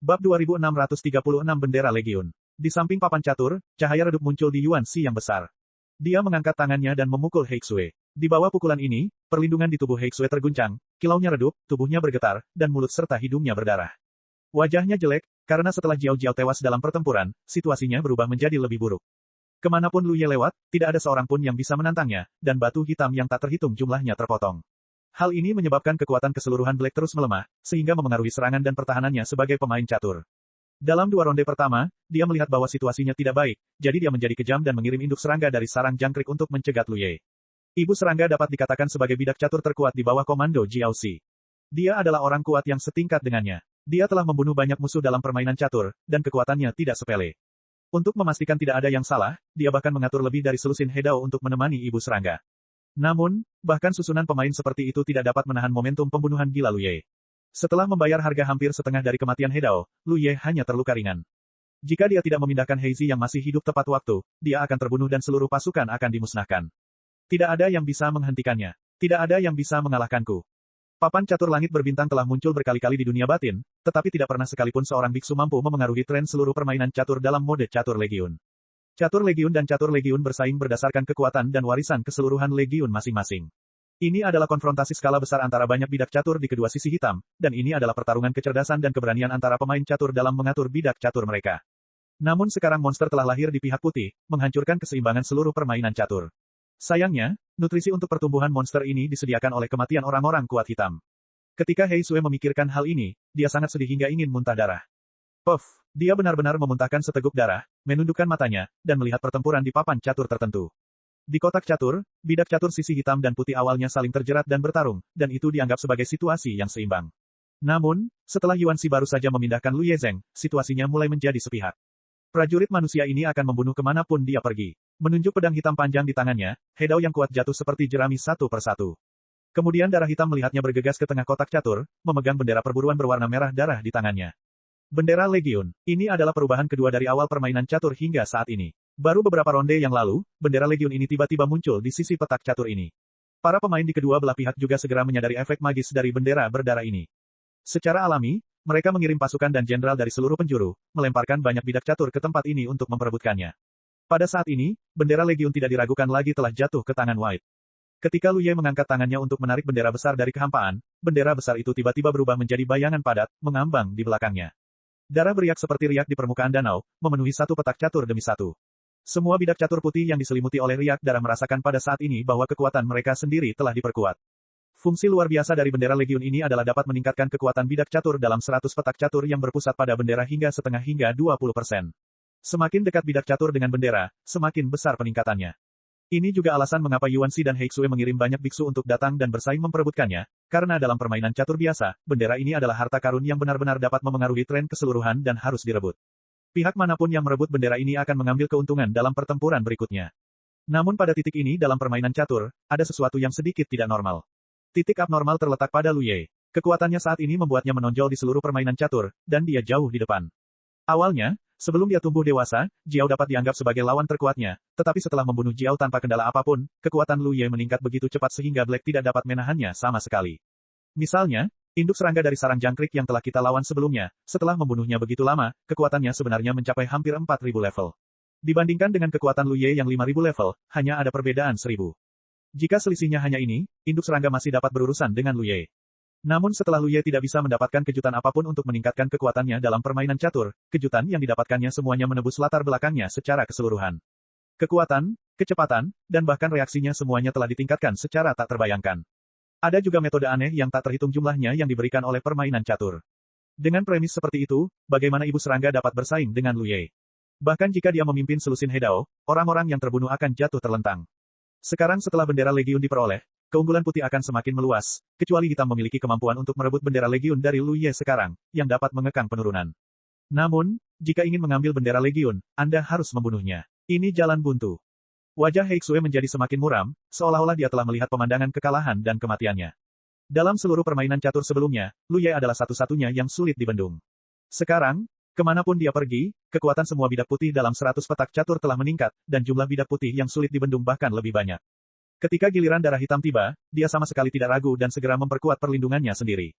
Bab 2636 Bendera Legiun. Di samping papan catur, cahaya redup muncul di Yuan Xi yang besar. Dia mengangkat tangannya dan memukul Heixue. Di bawah pukulan ini, perlindungan di tubuh Heixue terguncang, kilaunya redup, tubuhnya bergetar, dan mulut serta hidungnya berdarah. Wajahnya jelek, karena setelah Jiao Jiao tewas dalam pertempuran, situasinya berubah menjadi lebih buruk. Kemanapun Lu Ye lewat, tidak ada seorang pun yang bisa menantangnya, dan batu hitam yang tak terhitung jumlahnya terpotong. Hal ini menyebabkan kekuatan keseluruhan Black terus melemah, sehingga memengaruhi serangan dan pertahanannya sebagai pemain catur. Dalam 2 ronde pertama, dia melihat bahwa situasinya tidak baik, jadi dia menjadi kejam dan mengirim induk serangga dari sarang jangkrik untuk mencegat Lu Ye. Ibu serangga dapat dikatakan sebagai bidak catur terkuat di bawah komando Jiao Xi. Dia adalah orang kuat yang setingkat dengannya. Dia telah membunuh banyak musuh dalam permainan catur, dan kekuatannya tidak sepele. Untuk memastikan tidak ada yang salah, dia bahkan mengatur lebih dari selusin Hedao untuk menemani ibu serangga. Namun, bahkan susunan pemain seperti itu tidak dapat menahan momentum pembunuhan gila Lu Ye. Setelah membayar harga hampir setengah dari kematian Hedao, Lu Ye hanya terluka ringan. Jika dia tidak memindahkan Heizi yang masih hidup tepat waktu, dia akan terbunuh dan seluruh pasukan akan dimusnahkan. Tidak ada yang bisa menghentikannya. Tidak ada yang bisa mengalahkanku. Papan catur langit berbintang telah muncul berkali-kali di dunia batin, tetapi tidak pernah sekalipun seorang biksu mampu memengaruhi tren seluruh permainan catur dalam mode catur legiun. Catur legiun dan catur legiun bersaing berdasarkan kekuatan dan warisan keseluruhan legiun masing-masing. Ini adalah konfrontasi skala besar antara banyak bidak catur di kedua sisi hitam, dan ini adalah pertarungan kecerdasan dan keberanian antara pemain catur dalam mengatur bidak catur mereka. Namun sekarang monster telah lahir di pihak putih, menghancurkan keseimbangan seluruh permainan catur. Sayangnya, nutrisi untuk pertumbuhan monster ini disediakan oleh kematian orang-orang kuat hitam. Ketika Heisue memikirkan hal ini, dia sangat sedih hingga ingin muntah darah. Puff, dia benar-benar memuntahkan seteguk darah, menundukkan matanya, dan melihat pertempuran di papan catur tertentu. Di kotak catur, bidak catur sisi hitam dan putih awalnya saling terjerat dan bertarung, dan itu dianggap sebagai situasi yang seimbang. Namun, setelah Yuan Xi baru saja memindahkan Lu Ye Zeng, situasinya mulai menjadi sepihak. Prajurit manusia ini akan membunuh kemanapun dia pergi. Menunjuk pedang hitam panjang di tangannya, Hedao yang kuat jatuh seperti jerami satu persatu. Kemudian darah hitam melihatnya bergegas ke tengah kotak catur, memegang bendera perburuan berwarna merah darah di tangannya. Bendera Legiun. Ini adalah perubahan kedua dari awal permainan catur hingga saat ini. Baru beberapa ronde yang lalu, bendera Legiun ini tiba-tiba muncul di sisi petak catur ini. Para pemain di kedua belah pihak juga segera menyadari efek magis dari bendera berdarah ini. Secara alami, mereka mengirim pasukan dan jenderal dari seluruh penjuru, melemparkan banyak bidak catur ke tempat ini untuk memperebutkannya. Pada saat ini, bendera Legiun tidak diragukan lagi telah jatuh ke tangan White. Ketika Lu Ye mengangkat tangannya untuk menarik bendera besar dari kehampaan, bendera besar itu tiba-tiba berubah menjadi bayangan padat, mengambang di belakangnya. Darah beriak seperti riak di permukaan danau, memenuhi satu petak catur demi satu. Semua bidak catur putih yang diselimuti oleh riak darah merasakan pada saat ini bahwa kekuatan mereka sendiri telah diperkuat. Fungsi luar biasa dari bendera Legiun ini adalah dapat meningkatkan kekuatan bidak catur dalam 100 petak catur yang berpusat pada bendera hingga setengah hingga 20%. Semakin dekat bidak catur dengan bendera, semakin besar peningkatannya. Ini juga alasan mengapa Yuan Xi dan Heixue mengirim banyak biksu untuk datang dan bersaing memperebutkannya, karena dalam permainan catur biasa, bendera ini adalah harta karun yang benar-benar dapat memengaruhi tren keseluruhan dan harus direbut. Pihak manapun yang merebut bendera ini akan mengambil keuntungan dalam pertempuran berikutnya. Namun pada titik ini dalam permainan catur, ada sesuatu yang sedikit tidak normal. Titik abnormal terletak pada Lu Ye. Kekuatannya saat ini membuatnya menonjol di seluruh permainan catur, dan dia jauh di depan. Awalnya, sebelum dia tumbuh dewasa, Jiao dapat dianggap sebagai lawan terkuatnya, tetapi setelah membunuh Jiao tanpa kendala apapun, kekuatan Lu Ye meningkat begitu cepat sehingga Black tidak dapat menahannya sama sekali. Misalnya, induk serangga dari sarang jangkrik yang telah kita lawan sebelumnya, setelah membunuhnya begitu lama, kekuatannya sebenarnya mencapai hampir 4.000 level. Dibandingkan dengan kekuatan Lu Ye yang 5.000 level, hanya ada perbedaan 1.000. Jika selisihnya hanya ini, induk serangga masih dapat berurusan dengan Lu Ye. Namun setelah Lu Ye tidak bisa mendapatkan kejutan apapun untuk meningkatkan kekuatannya dalam permainan catur, kejutan yang didapatkannya semuanya menebus latar belakangnya secara keseluruhan. Kekuatan, kecepatan, dan bahkan reaksinya semuanya telah ditingkatkan secara tak terbayangkan. Ada juga metode aneh yang tak terhitung jumlahnya yang diberikan oleh permainan catur. Dengan premis seperti itu, bagaimana ibu serangga dapat bersaing dengan Lu Ye? Bahkan jika dia memimpin selusin Hedao, orang-orang yang terbunuh akan jatuh terlentang. Sekarang setelah bendera Legiun diperoleh, keunggulan putih akan semakin meluas, kecuali hitam memiliki kemampuan untuk merebut bendera Legiun dari Lu Ye sekarang, yang dapat mengekang penurunan. Namun, jika ingin mengambil bendera Legiun, Anda harus membunuhnya. Ini jalan buntu. Wajah Heixue menjadi semakin muram, seolah-olah dia telah melihat pemandangan kekalahan dan kematiannya. Dalam seluruh permainan catur sebelumnya, Lu Ye adalah satu-satunya yang sulit dibendung. Sekarang, kemanapun dia pergi, kekuatan semua bidak putih dalam 100 petak catur telah meningkat, dan jumlah bidak putih yang sulit dibendung bahkan lebih banyak. Ketika giliran darah hitam tiba, dia sama sekali tidak ragu dan segera memperkuat perlindungannya sendiri.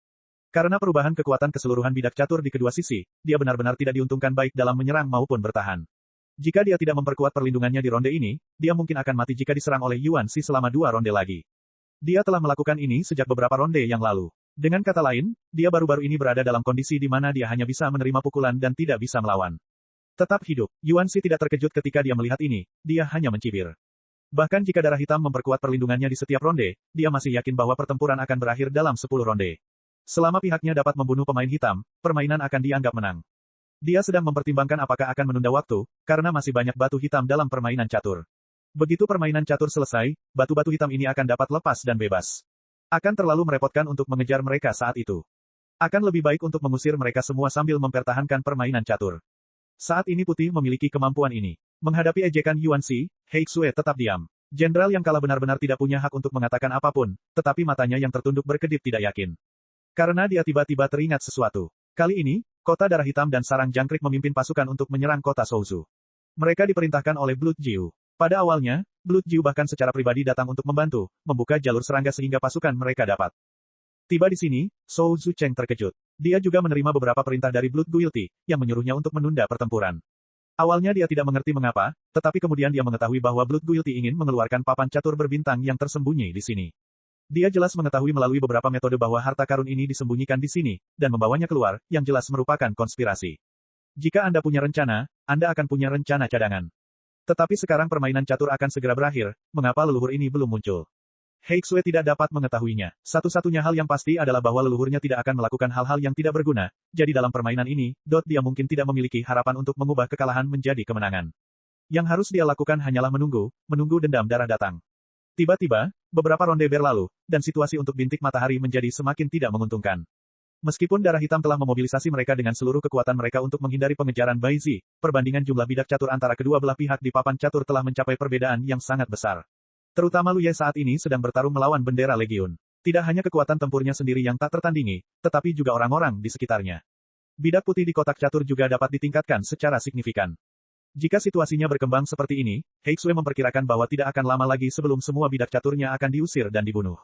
Karena perubahan kekuatan keseluruhan bidak catur di kedua sisi, dia benar-benar tidak diuntungkan baik dalam menyerang maupun bertahan. Jika dia tidak memperkuat perlindungannya di ronde ini, dia mungkin akan mati jika diserang oleh Yuan Shi selama 2 ronde lagi. Dia telah melakukan ini sejak beberapa ronde yang lalu. Dengan kata lain, dia baru-baru ini berada dalam kondisi di mana dia hanya bisa menerima pukulan dan tidak bisa melawan. Tetap hidup, Yuan Shi tidak terkejut ketika dia melihat ini, dia hanya mencibir. Bahkan jika darah hitam memperkuat perlindungannya di setiap ronde, dia masih yakin bahwa pertempuran akan berakhir dalam 10 ronde. Selama pihaknya dapat membunuh pemain hitam, permainan akan dianggap menang. Dia sedang mempertimbangkan apakah akan menunda waktu, karena masih banyak batu hitam dalam permainan catur. Begitu permainan catur selesai, batu-batu hitam ini akan dapat lepas dan bebas. Akan terlalu merepotkan untuk mengejar mereka saat itu. Akan lebih baik untuk mengusir mereka semua sambil mempertahankan permainan catur. Saat ini putih memiliki kemampuan ini. Menghadapi ejekan Yuan Shi, Heixue tetap diam. Jenderal yang kalah benar-benar tidak punya hak untuk mengatakan apapun, tetapi matanya yang tertunduk berkedip tidak yakin. Karena dia tiba-tiba teringat sesuatu. Kali ini, kota darah hitam dan sarang jangkrik memimpin pasukan untuk menyerang kota Souzhou. Mereka diperintahkan oleh Blood Jiu. Pada awalnya, Blood Jiu bahkan secara pribadi datang untuk membantu, membuka jalur serangga sehingga pasukan mereka dapat. Tiba di sini, Zhou Zucheng terkejut. Dia juga menerima beberapa perintah dari Blood Guilty, yang menyuruhnya untuk menunda pertempuran. Awalnya dia tidak mengerti mengapa, tetapi kemudian dia mengetahui bahwa Blood Guilty ingin mengeluarkan papan catur berbintang yang tersembunyi di sini. Dia jelas mengetahui melalui beberapa metode bahwa harta karun ini disembunyikan di sini, dan membawanya keluar, yang jelas merupakan konspirasi. Jika Anda punya rencana, Anda akan punya rencana cadangan. Tetapi sekarang permainan catur akan segera berakhir, mengapa leluhur ini belum muncul? Heixue tidak dapat mengetahuinya. Satu-satunya hal yang pasti adalah bahwa leluhurnya tidak akan melakukan hal-hal yang tidak berguna, jadi dalam permainan ini, dia mungkin tidak memiliki harapan untuk mengubah kekalahan menjadi kemenangan. Yang harus dia lakukan hanyalah menunggu dendam darah datang. Tiba-tiba, beberapa ronde berlalu, dan situasi untuk bintik matahari menjadi semakin tidak menguntungkan. Meskipun darah hitam telah memobilisasi mereka dengan seluruh kekuatan mereka untuk menghindari pengejaran Bai Zi, perbandingan jumlah bidak catur antara kedua belah pihak di papan catur telah mencapai perbedaan yang sangat besar. Terutama Lu Ye saat ini sedang bertarung melawan bendera Legiun. Tidak hanya kekuatan tempurnya sendiri yang tak tertandingi, tetapi juga orang-orang di sekitarnya. Bidak putih di kotak catur juga dapat ditingkatkan secara signifikan. Jika situasinya berkembang seperti ini, Heixue memperkirakan bahwa tidak akan lama lagi sebelum semua bidak caturnya akan diusir dan dibunuh.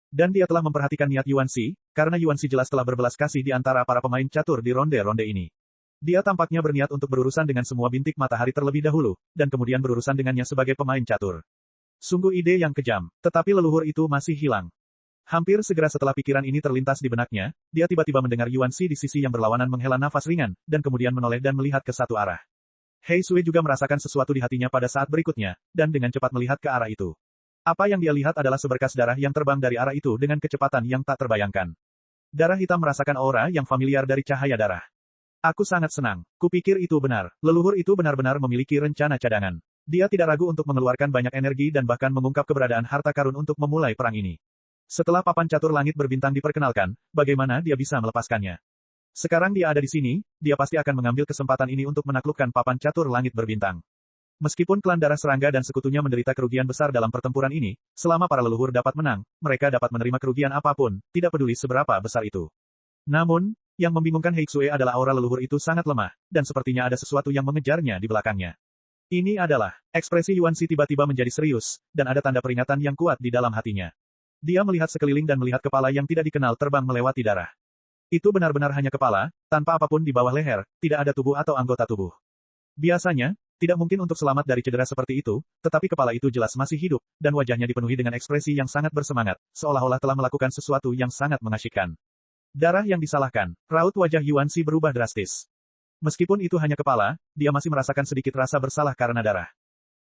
Dan dia telah memperhatikan niat Yuan Shi, karena Yuan Shi jelas telah berbelas kasih di antara para pemain catur di ronde-ronde ini. Dia tampaknya berniat untuk berurusan dengan semua bintik matahari terlebih dahulu, dan kemudian berurusan dengannya sebagai pemain catur. Sungguh ide yang kejam, tetapi leluhur itu masih hilang. Hampir segera setelah pikiran ini terlintas di benaknya, dia tiba-tiba mendengar Yuan Shi di sisi yang berlawanan menghela nafas ringan, dan kemudian menoleh dan melihat ke satu arah. Heixue juga merasakan sesuatu di hatinya pada saat berikutnya, dan dengan cepat melihat ke arah itu. Apa yang dia lihat adalah seberkas darah yang terbang dari arah itu dengan kecepatan yang tak terbayangkan. Darah hitam merasakan aura yang familiar dari cahaya darah. Aku sangat senang. Kupikir itu benar. Leluhur itu benar-benar memiliki rencana cadangan. Dia tidak ragu untuk mengeluarkan banyak energi dan bahkan mengungkap keberadaan harta karun untuk memulai perang ini. Setelah papan catur langit berbintang diperkenalkan, bagaimana dia bisa melepaskannya? Sekarang dia ada di sini, dia pasti akan mengambil kesempatan ini untuk menaklukkan papan catur langit berbintang. Meskipun klan darah serangga dan sekutunya menderita kerugian besar dalam pertempuran ini, selama para leluhur dapat menang, mereka dapat menerima kerugian apapun, tidak peduli seberapa besar itu. Namun, yang membingungkan Heixue adalah aura leluhur itu sangat lemah, dan sepertinya ada sesuatu yang mengejarnya di belakangnya. Ini adalah, ekspresi Yuan Shi tiba-tiba menjadi serius, dan ada tanda peringatan yang kuat di dalam hatinya. Dia melihat sekeliling dan melihat kepala yang tidak dikenal terbang melewati darah. Itu benar-benar hanya kepala, tanpa apapun di bawah leher, tidak ada tubuh atau anggota tubuh. Biasanya, tidak mungkin untuk selamat dari cedera seperti itu, tetapi kepala itu jelas masih hidup, dan wajahnya dipenuhi dengan ekspresi yang sangat bersemangat, seolah-olah telah melakukan sesuatu yang sangat mengasyikkan. Darah yang disalahkan, raut wajah Yuan Shi berubah drastis. Meskipun itu hanya kepala, dia masih merasakan sedikit rasa bersalah karena darah.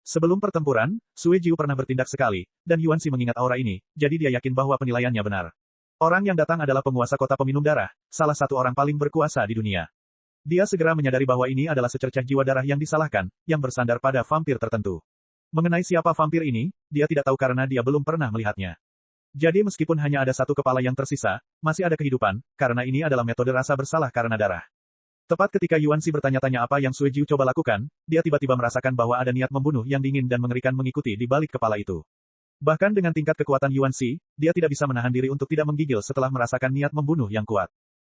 Sebelum pertempuran, Sue Jiu pernah bertindak sekali, dan Yuan Shi mengingat aura ini, jadi dia yakin bahwa penilaiannya benar. Orang yang datang adalah penguasa kota peminum darah, salah satu orang paling berkuasa di dunia. Dia segera menyadari bahwa ini adalah secercah jiwa darah yang disalahkan, yang bersandar pada vampir tertentu. Mengenai siapa vampir ini, dia tidak tahu karena dia belum pernah melihatnya. Jadi meskipun hanya ada satu kepala yang tersisa, masih ada kehidupan, karena ini adalah metode rasa bersalah karena darah. Tepat ketika Yuan Shi bertanya-tanya apa yang Sue Jiu coba lakukan, dia tiba-tiba merasakan bahwa ada niat membunuh yang dingin dan mengerikan mengikuti di balik kepala itu. Bahkan dengan tingkat kekuatan Yuan Shi, dia tidak bisa menahan diri untuk tidak menggigil setelah merasakan niat membunuh yang kuat.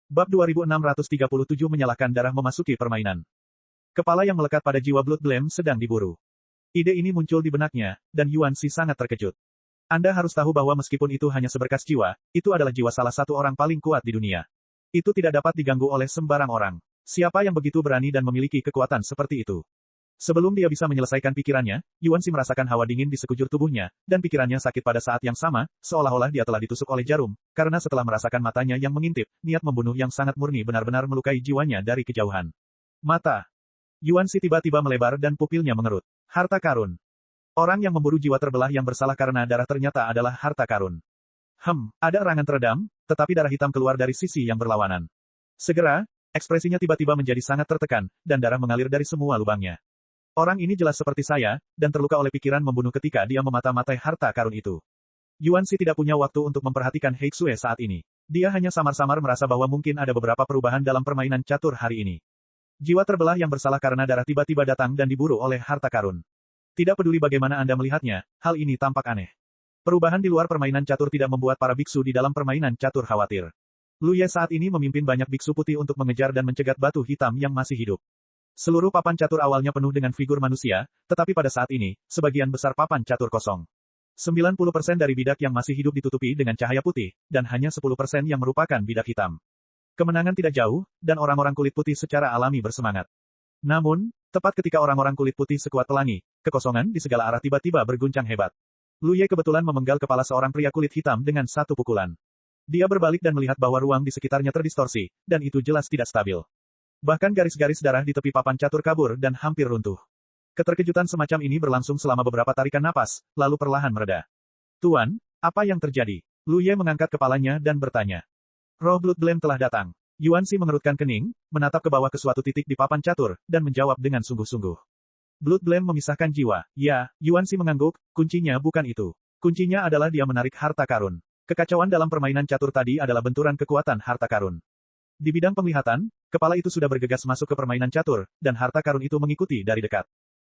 Bab 2637 menyalahkan darah memasuki permainan. Kepala yang melekat pada jiwa Blood Blame sedang diburu. Ide ini muncul di benaknya, dan Yuan Shi sangat terkejut. Anda harus tahu bahwa meskipun itu hanya seberkas jiwa, itu adalah jiwa salah satu orang paling kuat di dunia. Itu tidak dapat diganggu oleh sembarang orang. Siapa yang begitu berani dan memiliki kekuatan seperti itu? Sebelum dia bisa menyelesaikan pikirannya, Yuan Xi merasakan hawa dingin di sekujur tubuhnya, dan pikirannya sakit pada saat yang sama, seolah-olah dia telah ditusuk oleh jarum, karena setelah merasakan matanya yang mengintip, niat membunuh yang sangat murni benar-benar melukai jiwanya dari kejauhan. Mata Yuan Xi tiba-tiba melebar dan pupilnya mengerut. Harta karun. Orang yang memburu jiwa terbelah yang bersalah karena darah ternyata adalah harta karun. Ada erangan teredam, tetapi darah hitam keluar dari sisi yang berlawanan. Segera, ekspresinya tiba-tiba menjadi sangat tertekan, dan darah mengalir dari semua lubangnya. Orang ini jelas seperti saya, dan terluka oleh pikiran membunuh ketika dia memata-matai harta karun itu. Yuan Xi tidak punya waktu untuk memperhatikan Hexue saat ini. Dia hanya samar-samar merasa bahwa mungkin ada beberapa perubahan dalam permainan catur hari ini. Jiwa terbelah yang bersalah karena darah tiba-tiba datang dan diburu oleh harta karun. Tidak peduli bagaimana Anda melihatnya, hal ini tampak aneh. Perubahan di luar permainan catur tidak membuat para biksu di dalam permainan catur khawatir. Lu Ye saat ini memimpin banyak biksu putih untuk mengejar dan mencegat batu hitam yang masih hidup. Seluruh papan catur awalnya penuh dengan figur manusia, tetapi pada saat ini, sebagian besar papan catur kosong. 90% dari bidak yang masih hidup ditutupi dengan cahaya putih, dan hanya 10% yang merupakan bidak hitam. Kemenangan tidak jauh, dan orang-orang kulit putih secara alami bersemangat. Namun, tepat ketika orang-orang kulit putih sekuat pelangi, kekosongan di segala arah tiba-tiba berguncang hebat. Lu Ye kebetulan memenggal kepala seorang pria kulit hitam dengan satu pukulan. Dia berbalik dan melihat bahwa ruang di sekitarnya terdistorsi, dan itu jelas tidak stabil. Bahkan garis-garis darah di tepi papan catur kabur dan hampir runtuh. Keterkejutan semacam ini berlangsung selama beberapa tarikan napas, lalu perlahan mereda. Tuan, apa yang terjadi? Lu Ye mengangkat kepalanya dan bertanya. Roh Blood Blame telah datang. Yuan Xi mengerutkan kening, menatap ke bawah ke suatu titik di papan catur, dan menjawab dengan sungguh-sungguh. Blood Blame memisahkan jiwa. Ya, Yuan Xi mengangguk, kuncinya bukan itu. Kuncinya adalah dia menarik harta karun. Kekacauan dalam permainan catur tadi adalah benturan kekuatan harta karun. Di bidang penglihatan, kepala itu sudah bergegas masuk ke permainan catur, dan harta karun itu mengikuti dari dekat.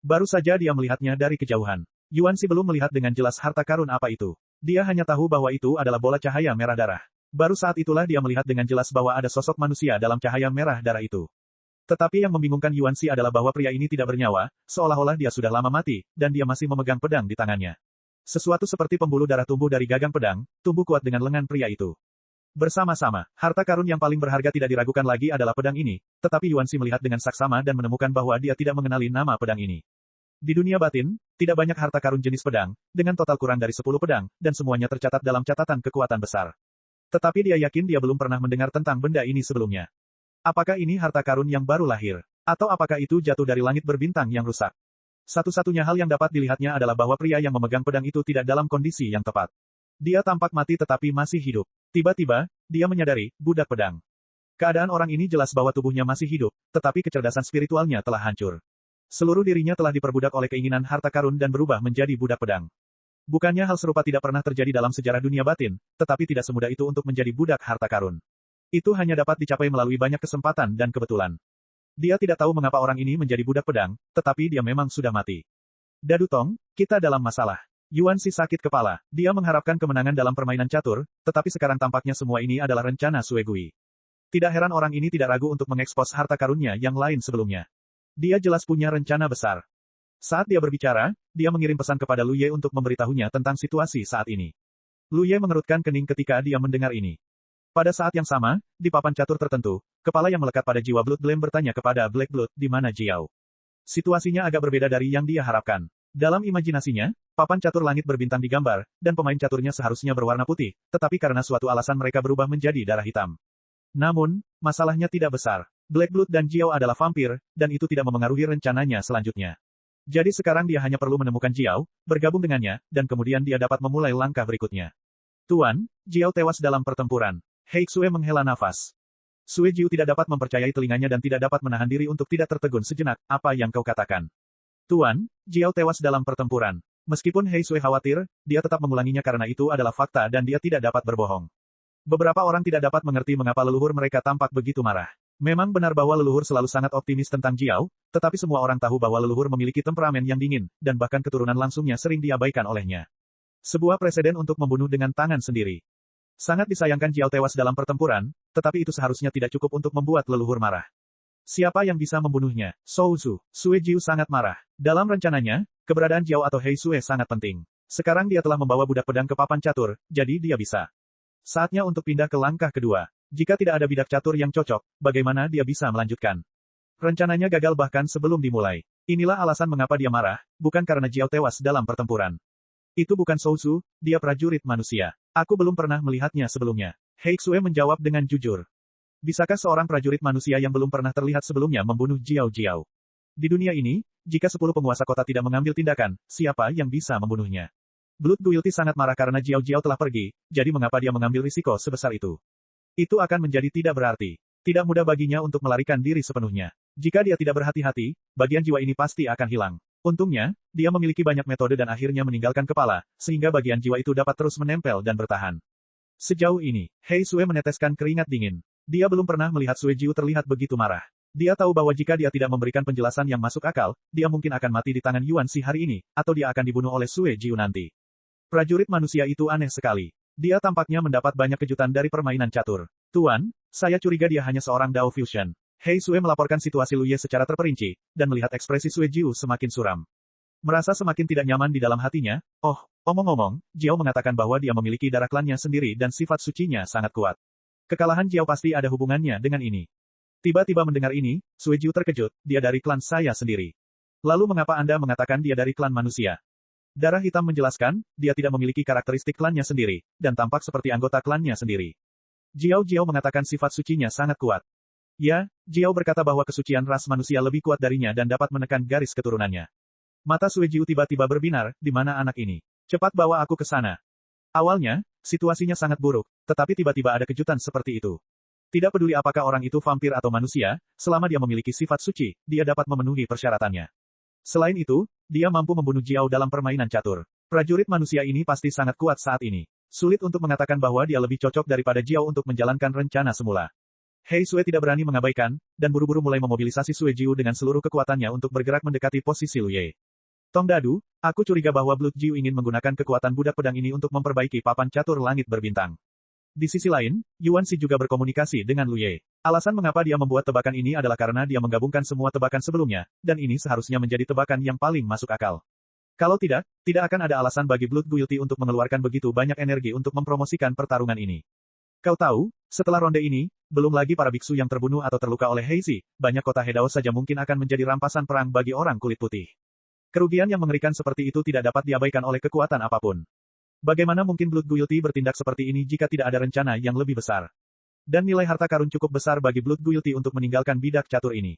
Baru saja dia melihatnya dari kejauhan. Yuan Xi belum melihat dengan jelas harta karun apa itu. Dia hanya tahu bahwa itu adalah bola cahaya merah darah. Baru saat itulah dia melihat dengan jelas bahwa ada sosok manusia dalam cahaya merah darah itu. Tetapi yang membingungkan Yuan Xi adalah bahwa pria ini tidak bernyawa, seolah-olah dia sudah lama mati, dan dia masih memegang pedang di tangannya. Sesuatu seperti pembuluh darah tumbuh dari gagang pedang, tumbuh kuat dengan lengan pria itu. Bersama-sama, harta karun yang paling berharga tidak diragukan lagi adalah pedang ini, tetapi Yuan Xi melihat dengan saksama dan menemukan bahwa dia tidak mengenali nama pedang ini. Di dunia batin, tidak banyak harta karun jenis pedang, dengan total kurang dari 10 pedang, dan semuanya tercatat dalam catatan kekuatan besar. Tetapi dia yakin dia belum pernah mendengar tentang benda ini sebelumnya. Apakah ini harta karun yang baru lahir? Atau apakah itu jatuh dari langit berbintang yang rusak? Satu-satunya hal yang dapat dilihatnya adalah bahwa pria yang memegang pedang itu tidak dalam kondisi yang tepat. Dia tampak mati tetapi masih hidup. Tiba-tiba, dia menyadari, budak pedang. Keadaan orang ini jelas bahwa tubuhnya masih hidup, tetapi kecerdasan spiritualnya telah hancur. Seluruh dirinya telah diperbudak oleh keinginan harta karun dan berubah menjadi budak pedang. Bukannya hal serupa tidak pernah terjadi dalam sejarah dunia batin, tetapi tidak semudah itu untuk menjadi budak harta karun. Itu hanya dapat dicapai melalui banyak kesempatan dan kebetulan. Dia tidak tahu mengapa orang ini menjadi budak pedang, tetapi dia memang sudah mati. Dadutong, kita dalam masalah. Yuan Xi sakit kepala. Dia mengharapkan kemenangan dalam permainan catur, tetapi sekarang tampaknya semua ini adalah rencana Sue Gui. Tidak heran orang ini tidak ragu untuk mengekspos harta karunnya yang lain sebelumnya. Dia jelas punya rencana besar. Saat dia berbicara, dia mengirim pesan kepada Lu Ye untuk memberitahunya tentang situasi saat ini. Lu Ye mengerutkan kening ketika dia mendengar ini. Pada saat yang sama, di papan catur tertentu, kepala yang melekat pada jiwa Blood Blame bertanya kepada Black Blood, di mana Jiao. Situasinya agak berbeda dari yang dia harapkan. Dalam imajinasinya, papan catur langit berbintang digambar, dan pemain caturnya seharusnya berwarna putih, tetapi karena suatu alasan mereka berubah menjadi darah hitam. Namun, masalahnya tidak besar. Black Blood dan Jiao adalah vampir, dan itu tidak memengaruhi rencananya selanjutnya. Jadi sekarang dia hanya perlu menemukan Jiao, bergabung dengannya, dan kemudian dia dapat memulai langkah berikutnya. Tuan, Jiao tewas dalam pertempuran. Hexue menghela nafas. Sue Jiu tidak dapat mempercayai telinganya dan tidak dapat menahan diri untuk tidak tertegun sejenak, apa yang kau katakan? Tuan, Jiao tewas dalam pertempuran. Meskipun Hexue khawatir, dia tetap mengulanginya karena itu adalah fakta dan dia tidak dapat berbohong. Beberapa orang tidak dapat mengerti mengapa leluhur mereka tampak begitu marah. Memang benar bahwa leluhur selalu sangat optimis tentang Jiao, tetapi semua orang tahu bahwa leluhur memiliki temperamen yang dingin, dan bahkan keturunan langsungnya sering diabaikan olehnya. Sebuah preseden untuk membunuh dengan tangan sendiri. Sangat disayangkan Jiao tewas dalam pertempuran, tetapi itu seharusnya tidak cukup untuk membuat leluhur marah. Siapa yang bisa membunuhnya? Souzu. Sue Jiu sangat marah. Dalam rencananya, keberadaan Jiao atau Hei Sue sangat penting. Sekarang dia telah membawa budak pedang ke papan catur, jadi dia bisa. Saatnya untuk pindah ke langkah kedua. Jika tidak ada bidak catur yang cocok, bagaimana dia bisa melanjutkan? Rencananya gagal bahkan sebelum dimulai. Inilah alasan mengapa dia marah, bukan karena Jiao tewas dalam pertempuran. Itu bukan Sousu, dia prajurit manusia. Aku belum pernah melihatnya sebelumnya. Heixue menjawab dengan jujur. Bisakah seorang prajurit manusia yang belum pernah terlihat sebelumnya membunuh Jiao Jiao? Di dunia ini, jika 10 penguasa kota tidak mengambil tindakan, siapa yang bisa membunuhnya? Blood Guilty sangat marah karena Jiao Jiao telah pergi, jadi mengapa dia mengambil risiko sebesar itu? Itu akan menjadi tidak berarti. Tidak mudah baginya untuk melarikan diri sepenuhnya. Jika dia tidak berhati-hati, bagian jiwa ini pasti akan hilang. Untungnya, dia memiliki banyak metode dan akhirnya meninggalkan kepala, sehingga bagian jiwa itu dapat terus menempel dan bertahan. Sejauh ini, Heixue meneteskan keringat dingin. Dia belum pernah melihat Sue Jiu terlihat begitu marah. Dia tahu bahwa jika dia tidak memberikan penjelasan yang masuk akal, dia mungkin akan mati di tangan Yuan Shi hari ini, atau dia akan dibunuh oleh Sue Jiu nanti. Prajurit manusia itu aneh sekali. Dia tampaknya mendapat banyak kejutan dari permainan catur. Tuan, saya curiga dia hanya seorang Dao Fusion. Heixue melaporkan situasi Luye secara terperinci, dan melihat ekspresi Sue Jiu semakin suram. Merasa semakin tidak nyaman di dalam hatinya, omong-omong, Jiao mengatakan bahwa dia memiliki darah klannya sendiri dan sifat sucinya sangat kuat. Kekalahan Jiao pasti ada hubungannya dengan ini. Tiba-tiba mendengar ini, Sue Jiu terkejut, dia dari klan saya sendiri. Lalu mengapa Anda mengatakan dia dari klan manusia? Darah hitam menjelaskan, dia tidak memiliki karakteristik klannya sendiri, dan tampak seperti anggota klannya sendiri. Jiao mengatakan sifat sucinya sangat kuat. Ya, Jiao berkata bahwa kesucian ras manusia lebih kuat darinya dan dapat menekan garis keturunannya. Mata Sue Jiu tiba-tiba berbinar, di mana anak ini? Cepat bawa aku ke sana. Awalnya, situasinya sangat buruk, tetapi tiba-tiba ada kejutan seperti itu. Tidak peduli apakah orang itu vampir atau manusia, selama dia memiliki sifat suci, dia dapat memenuhi persyaratannya. Selain itu, dia mampu membunuh Jiao dalam permainan catur. Prajurit manusia ini pasti sangat kuat saat ini. Sulit untuk mengatakan bahwa dia lebih cocok daripada Jiao untuk menjalankan rencana semula. Heixue tidak berani mengabaikan, dan buru-buru mulai memobilisasi Sue Jiu dengan seluruh kekuatannya untuk bergerak mendekati posisi Luye. Tong Dadu, aku curiga bahwa Blood Jiu ingin menggunakan kekuatan budak pedang ini untuk memperbaiki papan catur langit berbintang. Di sisi lain, Yuan Shi juga berkomunikasi dengan Luye. Alasan mengapa dia membuat tebakan ini adalah karena dia menggabungkan semua tebakan sebelumnya, dan ini seharusnya menjadi tebakan yang paling masuk akal. Kalau tidak, tidak akan ada alasan bagi Blood Guilty untuk mengeluarkan begitu banyak energi untuk mempromosikan pertarungan ini. Kau tahu, setelah ronde ini, belum lagi para biksu yang terbunuh atau terluka oleh Heizi, banyak kota Hedao saja mungkin akan menjadi rampasan perang bagi orang kulit putih. Kerugian yang mengerikan seperti itu tidak dapat diabaikan oleh kekuatan apapun. Bagaimana mungkin Blood Guilty bertindak seperti ini jika tidak ada rencana yang lebih besar? Dan nilai harta karun cukup besar bagi Blood Guilty untuk meninggalkan bidak catur ini.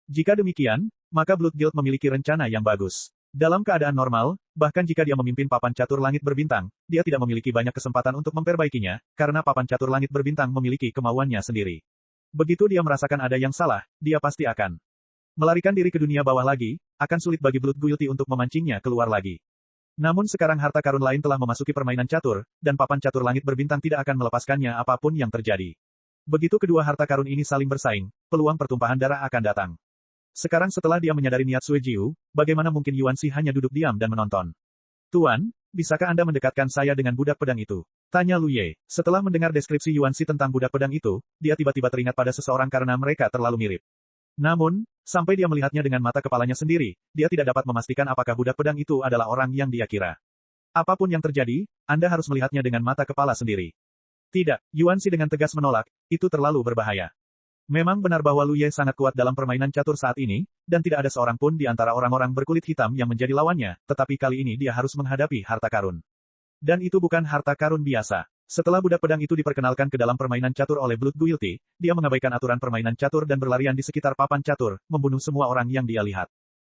Jika demikian, maka Blood Guild memiliki rencana yang bagus. Dalam keadaan normal, bahkan jika dia memimpin papan catur langit berbintang, dia tidak memiliki banyak kesempatan untuk memperbaikinya, karena papan catur langit berbintang memiliki kemauannya sendiri. Begitu dia merasakan ada yang salah, dia pasti akan melarikan diri ke dunia bawah lagi, akan sulit bagi Blood Guilty untuk memancingnya keluar lagi. Namun sekarang harta karun lain telah memasuki permainan catur, dan papan catur langit berbintang tidak akan melepaskannya apapun yang terjadi. Begitu kedua harta karun ini saling bersaing, peluang pertumpahan darah akan datang. Sekarang setelah dia menyadari niat Sue Jiu, bagaimana mungkin Yuan Shi hanya duduk diam dan menonton? Tuan, bisakah Anda mendekatkan saya dengan budak pedang itu? Tanya Luye. Setelah mendengar deskripsi Yuan Shi tentang budak pedang itu, dia tiba-tiba teringat pada seseorang karena mereka terlalu mirip. Namun, sampai dia melihatnya dengan mata kepalanya sendiri, dia tidak dapat memastikan apakah budak pedang itu adalah orang yang dia kira. Apapun yang terjadi, Anda harus melihatnya dengan mata kepala sendiri. Tidak, Yuan Shi dengan tegas menolak, itu terlalu berbahaya. Memang benar bahwa Luye sangat kuat dalam permainan catur saat ini, dan tidak ada seorang pun di antara orang-orang berkulit hitam yang menjadi lawannya, tetapi kali ini dia harus menghadapi harta karun. Dan itu bukan harta karun biasa. Setelah budak pedang itu diperkenalkan ke dalam permainan catur oleh Blood Guilty, dia mengabaikan aturan permainan catur dan berlarian di sekitar papan catur, membunuh semua orang yang dia lihat.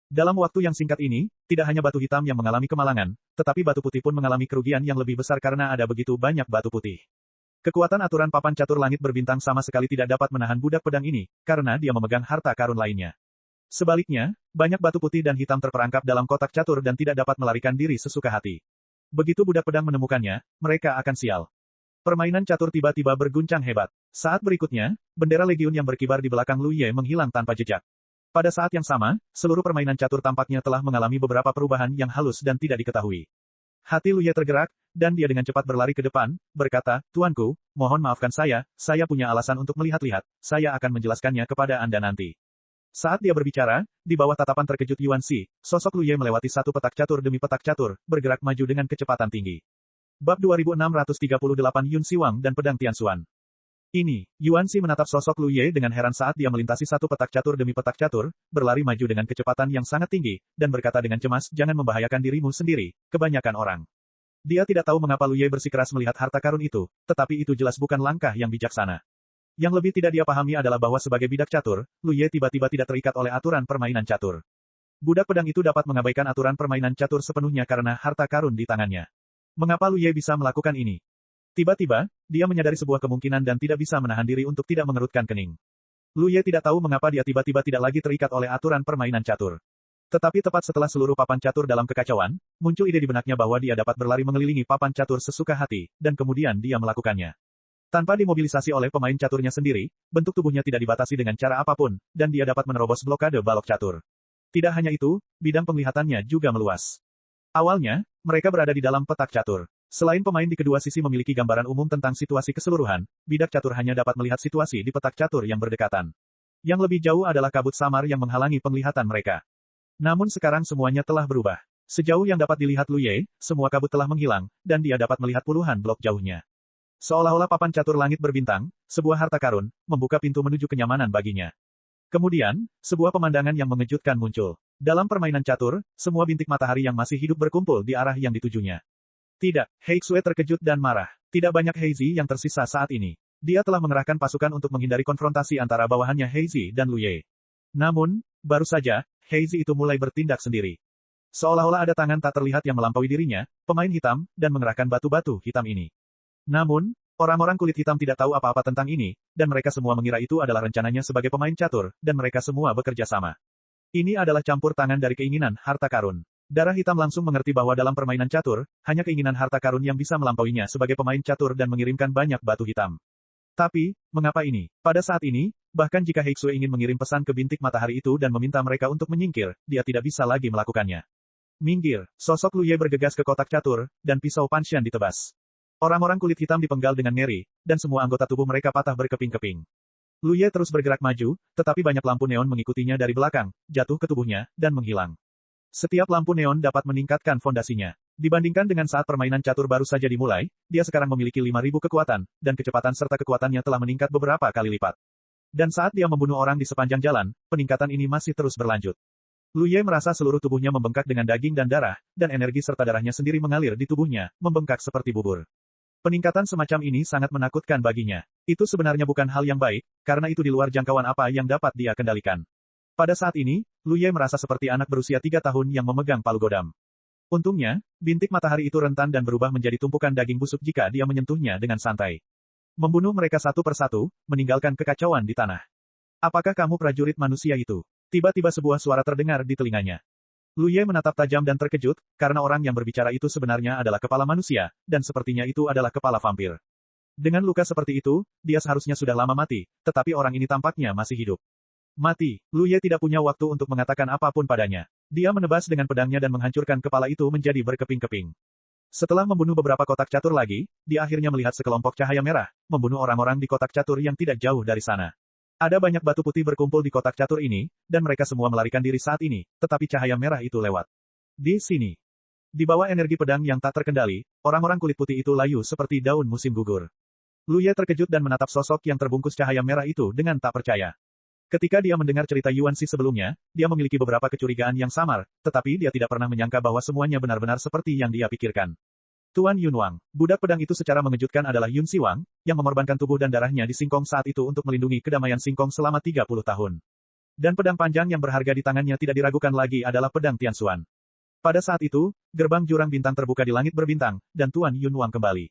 Dalam waktu yang singkat ini, tidak hanya batu hitam yang mengalami kemalangan, tetapi batu putih pun mengalami kerugian yang lebih besar karena ada begitu banyak batu putih. Kekuatan aturan papan catur langit berbintang sama sekali tidak dapat menahan budak pedang ini, karena dia memegang harta karun lainnya. Sebaliknya, banyak batu putih dan hitam terperangkap dalam kotak catur dan tidak dapat melarikan diri sesuka hati. Begitu budak pedang menemukannya, mereka akan sial. Permainan catur tiba-tiba berguncang hebat. Saat berikutnya, bendera legiun yang berkibar di belakang Luye menghilang tanpa jejak. Pada saat yang sama, seluruh permainan catur tampaknya telah mengalami beberapa perubahan yang halus dan tidak diketahui. Hati Luye tergerak, dan dia dengan cepat berlari ke depan, berkata, Tuanku, mohon maafkan saya punya alasan untuk melihat-lihat, saya akan menjelaskannya kepada Anda nanti. Saat dia berbicara, di bawah tatapan terkejut Yuan Shi, sosok Luye melewati satu petak catur demi petak catur, bergerak maju dengan kecepatan tinggi. Bab 2638 Yun Siwang dan Pedang Tianxuan. Ini, Yuan Xi menatap sosok Lu Ye dengan heran saat dia melintasi satu petak catur demi petak catur, berlari maju dengan kecepatan yang sangat tinggi, dan berkata dengan cemas, jangan membahayakan dirimu sendiri, kebanyakan orang. Dia tidak tahu mengapa Lu Ye bersikeras melihat harta karun itu, tetapi itu jelas bukan langkah yang bijaksana. Yang lebih tidak dia pahami adalah bahwa sebagai bidak catur, Lu Ye tiba-tiba tidak terikat oleh aturan permainan catur. Budak pedang itu dapat mengabaikan aturan permainan catur sepenuhnya karena harta karun di tangannya. Mengapa Lu Ye bisa melakukan ini? Tiba-tiba, dia menyadari sebuah kemungkinan dan tidak bisa menahan diri untuk tidak mengerutkan kening. Lu Ye tidak tahu mengapa dia tiba-tiba tidak lagi terikat oleh aturan permainan catur. Tetapi tepat setelah seluruh papan catur dalam kekacauan, muncul ide di benaknya bahwa dia dapat berlari mengelilingi papan catur sesuka hati, dan kemudian dia melakukannya. Tanpa dimobilisasi oleh pemain caturnya sendiri, bentuk tubuhnya tidak dibatasi dengan cara apapun, dan dia dapat menerobos blokade balok catur. Tidak hanya itu, bidang penglihatannya juga meluas. Awalnya, mereka berada di dalam petak catur. Selain pemain di kedua sisi memiliki gambaran umum tentang situasi keseluruhan, bidak catur hanya dapat melihat situasi di petak catur yang berdekatan. Yang lebih jauh adalah kabut samar yang menghalangi penglihatan mereka. Namun sekarang semuanya telah berubah. Sejauh yang dapat dilihat Lu Ye, semua kabut telah menghilang, dan dia dapat melihat puluhan blok jauhnya. Seolah-olah papan catur langit berbintang, sebuah harta karun, membuka pintu menuju kenyamanan baginya. Kemudian, sebuah pemandangan yang mengejutkan muncul. Dalam permainan catur, semua bintik matahari yang masih hidup berkumpul di arah yang ditujunya. Tidak, Heixue terkejut dan marah. Tidak banyak Heizi yang tersisa saat ini. Dia telah mengerahkan pasukan untuk menghindari konfrontasi antara bawahannya Heizi dan Lu Ye. Namun, baru saja, Heizi itu mulai bertindak sendiri. Seolah-olah ada tangan tak terlihat yang melampaui dirinya, pemain hitam, dan mengerahkan batu-batu hitam ini. Namun, orang-orang kulit hitam tidak tahu apa-apa tentang ini, dan mereka semua mengira itu adalah rencananya sebagai pemain catur, dan mereka semua bekerja sama. Ini adalah campur tangan dari keinginan harta karun. Darah hitam langsung mengerti bahwa dalam permainan catur, hanya keinginan harta karun yang bisa melampauinya sebagai pemain catur dan mengirimkan banyak batu hitam. Tapi, mengapa ini? Pada saat ini, bahkan jika Heixue ingin mengirim pesan ke bintik matahari itu dan meminta mereka untuk menyingkir, dia tidak bisa lagi melakukannya. Minggir, sosok Lu Ye bergegas ke kotak catur, dan pisau Panshan ditebas. Orang-orang kulit hitam dipenggal dengan ngeri, dan semua anggota tubuh mereka patah berkeping-keping. Lu Ye terus bergerak maju, tetapi banyak lampu neon mengikutinya dari belakang, jatuh ke tubuhnya, dan menghilang. Setiap lampu neon dapat meningkatkan fondasinya. Dibandingkan dengan saat permainan catur baru saja dimulai, dia sekarang memiliki 5.000 kekuatan, dan kecepatan serta kekuatannya telah meningkat beberapa kali lipat. Dan saat dia membunuh orang di sepanjang jalan, peningkatan ini masih terus berlanjut. Lu Ye merasa seluruh tubuhnya membengkak dengan daging dan darah, dan energi serta darahnya sendiri mengalir di tubuhnya, membengkak seperti bubur. Peningkatan semacam ini sangat menakutkan baginya. Itu sebenarnya bukan hal yang baik, karena itu di luar jangkauan apa yang dapat dia kendalikan. Pada saat ini, Lu Ye merasa seperti anak berusia 3 tahun yang memegang palu godam. Untungnya, bintik matahari itu rentan dan berubah menjadi tumpukan daging busuk jika dia menyentuhnya dengan santai. Membunuh mereka satu persatu, meninggalkan kekacauan di tanah. Apakah kamu prajurit manusia itu? Tiba-tiba sebuah suara terdengar di telinganya. Lu Ye menatap tajam dan terkejut, karena orang yang berbicara itu sebenarnya adalah kepala manusia, dan sepertinya itu adalah kepala vampir. Dengan luka seperti itu, dia seharusnya sudah lama mati, tetapi orang ini tampaknya masih hidup. Mati, Lu Ye tidak punya waktu untuk mengatakan apapun padanya. Dia menebas dengan pedangnya dan menghancurkan kepala itu menjadi berkeping-keping. Setelah membunuh beberapa kotak catur lagi, dia akhirnya melihat sekelompok cahaya merah, membunuh orang-orang di kotak catur yang tidak jauh dari sana. Ada banyak batu putih berkumpul di kotak catur ini, dan mereka semua melarikan diri saat ini, tetapi cahaya merah itu lewat. Di sini. Di bawah energi pedang yang tak terkendali, orang-orang kulit putih itu layu seperti daun musim gugur. Lu Ye terkejut dan menatap sosok yang terbungkus cahaya merah itu dengan tak percaya. Ketika dia mendengar cerita Yuan Xi sebelumnya, dia memiliki beberapa kecurigaan yang samar, tetapi dia tidak pernah menyangka bahwa semuanya benar-benar seperti yang dia pikirkan. Tuan Yun Wang, budak pedang itu secara mengejutkan adalah Yun Si Wang, yang mengorbankan tubuh dan darahnya di Singkong saat itu untuk melindungi kedamaian Singkong selama 30 tahun. Dan pedang panjang yang berharga di tangannya tidak diragukan lagi adalah pedang Tianxuan. Pada saat itu, gerbang jurang bintang terbuka di langit berbintang, dan Tuan Yun Wang kembali.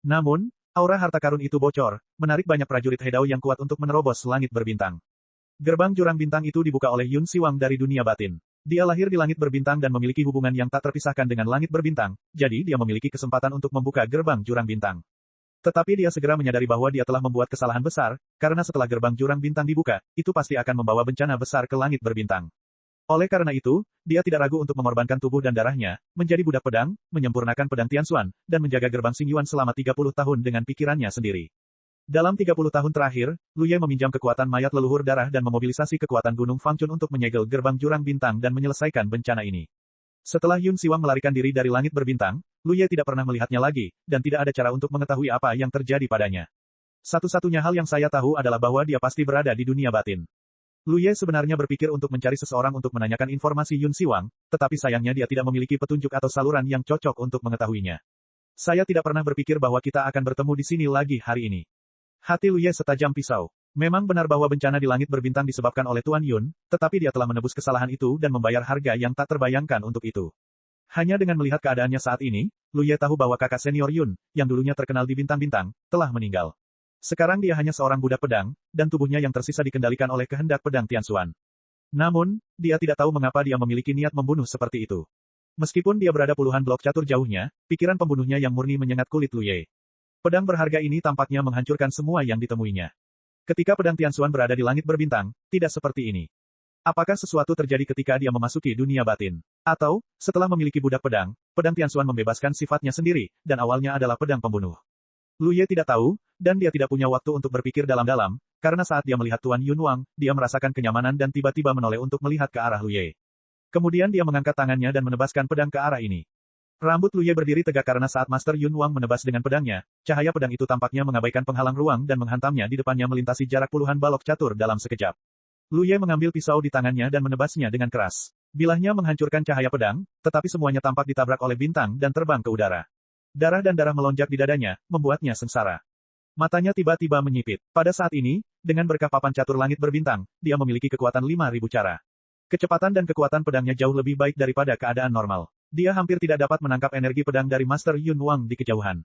Namun, aura harta karun itu bocor, menarik banyak prajurit Hedao yang kuat untuk menerobos langit berbintang. Gerbang jurang bintang itu dibuka oleh Yun Si Wang dari dunia batin. Dia lahir di langit berbintang dan memiliki hubungan yang tak terpisahkan dengan langit berbintang, jadi dia memiliki kesempatan untuk membuka gerbang jurang bintang. Tetapi dia segera menyadari bahwa dia telah membuat kesalahan besar, karena setelah gerbang jurang bintang dibuka, itu pasti akan membawa bencana besar ke langit berbintang. Oleh karena itu, dia tidak ragu untuk mengorbankan tubuh dan darahnya, menjadi budak pedang, menyempurnakan pedang Tianxuan, dan menjaga gerbang Xingyuan selama 30 tahun dengan pikirannya sendiri. Dalam 30 tahun terakhir, Lu Ye meminjam kekuatan mayat leluhur darah dan memobilisasi kekuatan Gunung Fangchun untuk menyegel gerbang jurang bintang dan menyelesaikan bencana ini. Setelah Yun Si Wang melarikan diri dari langit berbintang, Lu Ye tidak pernah melihatnya lagi, dan tidak ada cara untuk mengetahui apa yang terjadi padanya. Satu-satunya hal yang saya tahu adalah bahwa dia pasti berada di dunia batin. Lu Ye sebenarnya berpikir untuk mencari seseorang untuk menanyakan informasi Yun Siwang, tetapi sayangnya dia tidak memiliki petunjuk atau saluran yang cocok untuk mengetahuinya. Saya tidak pernah berpikir bahwa kita akan bertemu di sini lagi hari ini. Hati Lu Ye setajam pisau. Memang benar bahwa bencana di langit berbintang disebabkan oleh Tuan Yun, tetapi dia telah menebus kesalahan itu dan membayar harga yang tak terbayangkan untuk itu. Hanya dengan melihat keadaannya saat ini, Lu Ye tahu bahwa kakak senior Yun, yang dulunya terkenal di bintang-bintang, telah meninggal. Sekarang dia hanya seorang budak pedang, dan tubuhnya yang tersisa dikendalikan oleh kehendak pedang Tianxuan. Namun, dia tidak tahu mengapa dia memiliki niat membunuh seperti itu. Meskipun dia berada puluhan blok catur jauhnya, pikiran pembunuhnya yang murni menyengat kulit Lu Ye. Pedang berharga ini tampaknya menghancurkan semua yang ditemuinya. Ketika pedang Tianxuan berada di langit berbintang, tidak seperti ini. Apakah sesuatu terjadi ketika dia memasuki dunia batin? Atau, setelah memiliki budak pedang, pedang Tianxuan membebaskan sifatnya sendiri, dan awalnya adalah pedang pembunuh. Lu Ye tidak tahu, dan dia tidak punya waktu untuk berpikir dalam-dalam, karena saat dia melihat Tuan Yun Wang, dia merasakan kenyamanan dan tiba-tiba menoleh untuk melihat ke arah Lu Ye. Kemudian dia mengangkat tangannya dan menebaskan pedang ke arah ini. Rambut Lu Ye berdiri tegak karena saat Master Yun Wang menebas dengan pedangnya, cahaya pedang itu tampaknya mengabaikan penghalang ruang dan menghantamnya di depannya melintasi jarak puluhan balok catur dalam sekejap. Lu Ye mengambil pisau di tangannya dan menebasnya dengan keras. Bilahnya menghancurkan cahaya pedang, tetapi semuanya tampak ditabrak oleh bintang dan terbang ke udara. Darah dan darah melonjak di dadanya, membuatnya sengsara. Matanya tiba-tiba menyipit. Pada saat ini, dengan berkah papan catur langit berbintang, dia memiliki kekuatan 5.000 cara. Kecepatan dan kekuatan pedangnya jauh lebih baik daripada keadaan normal. Dia hampir tidak dapat menangkap energi pedang dari Master Yun Wang di kejauhan.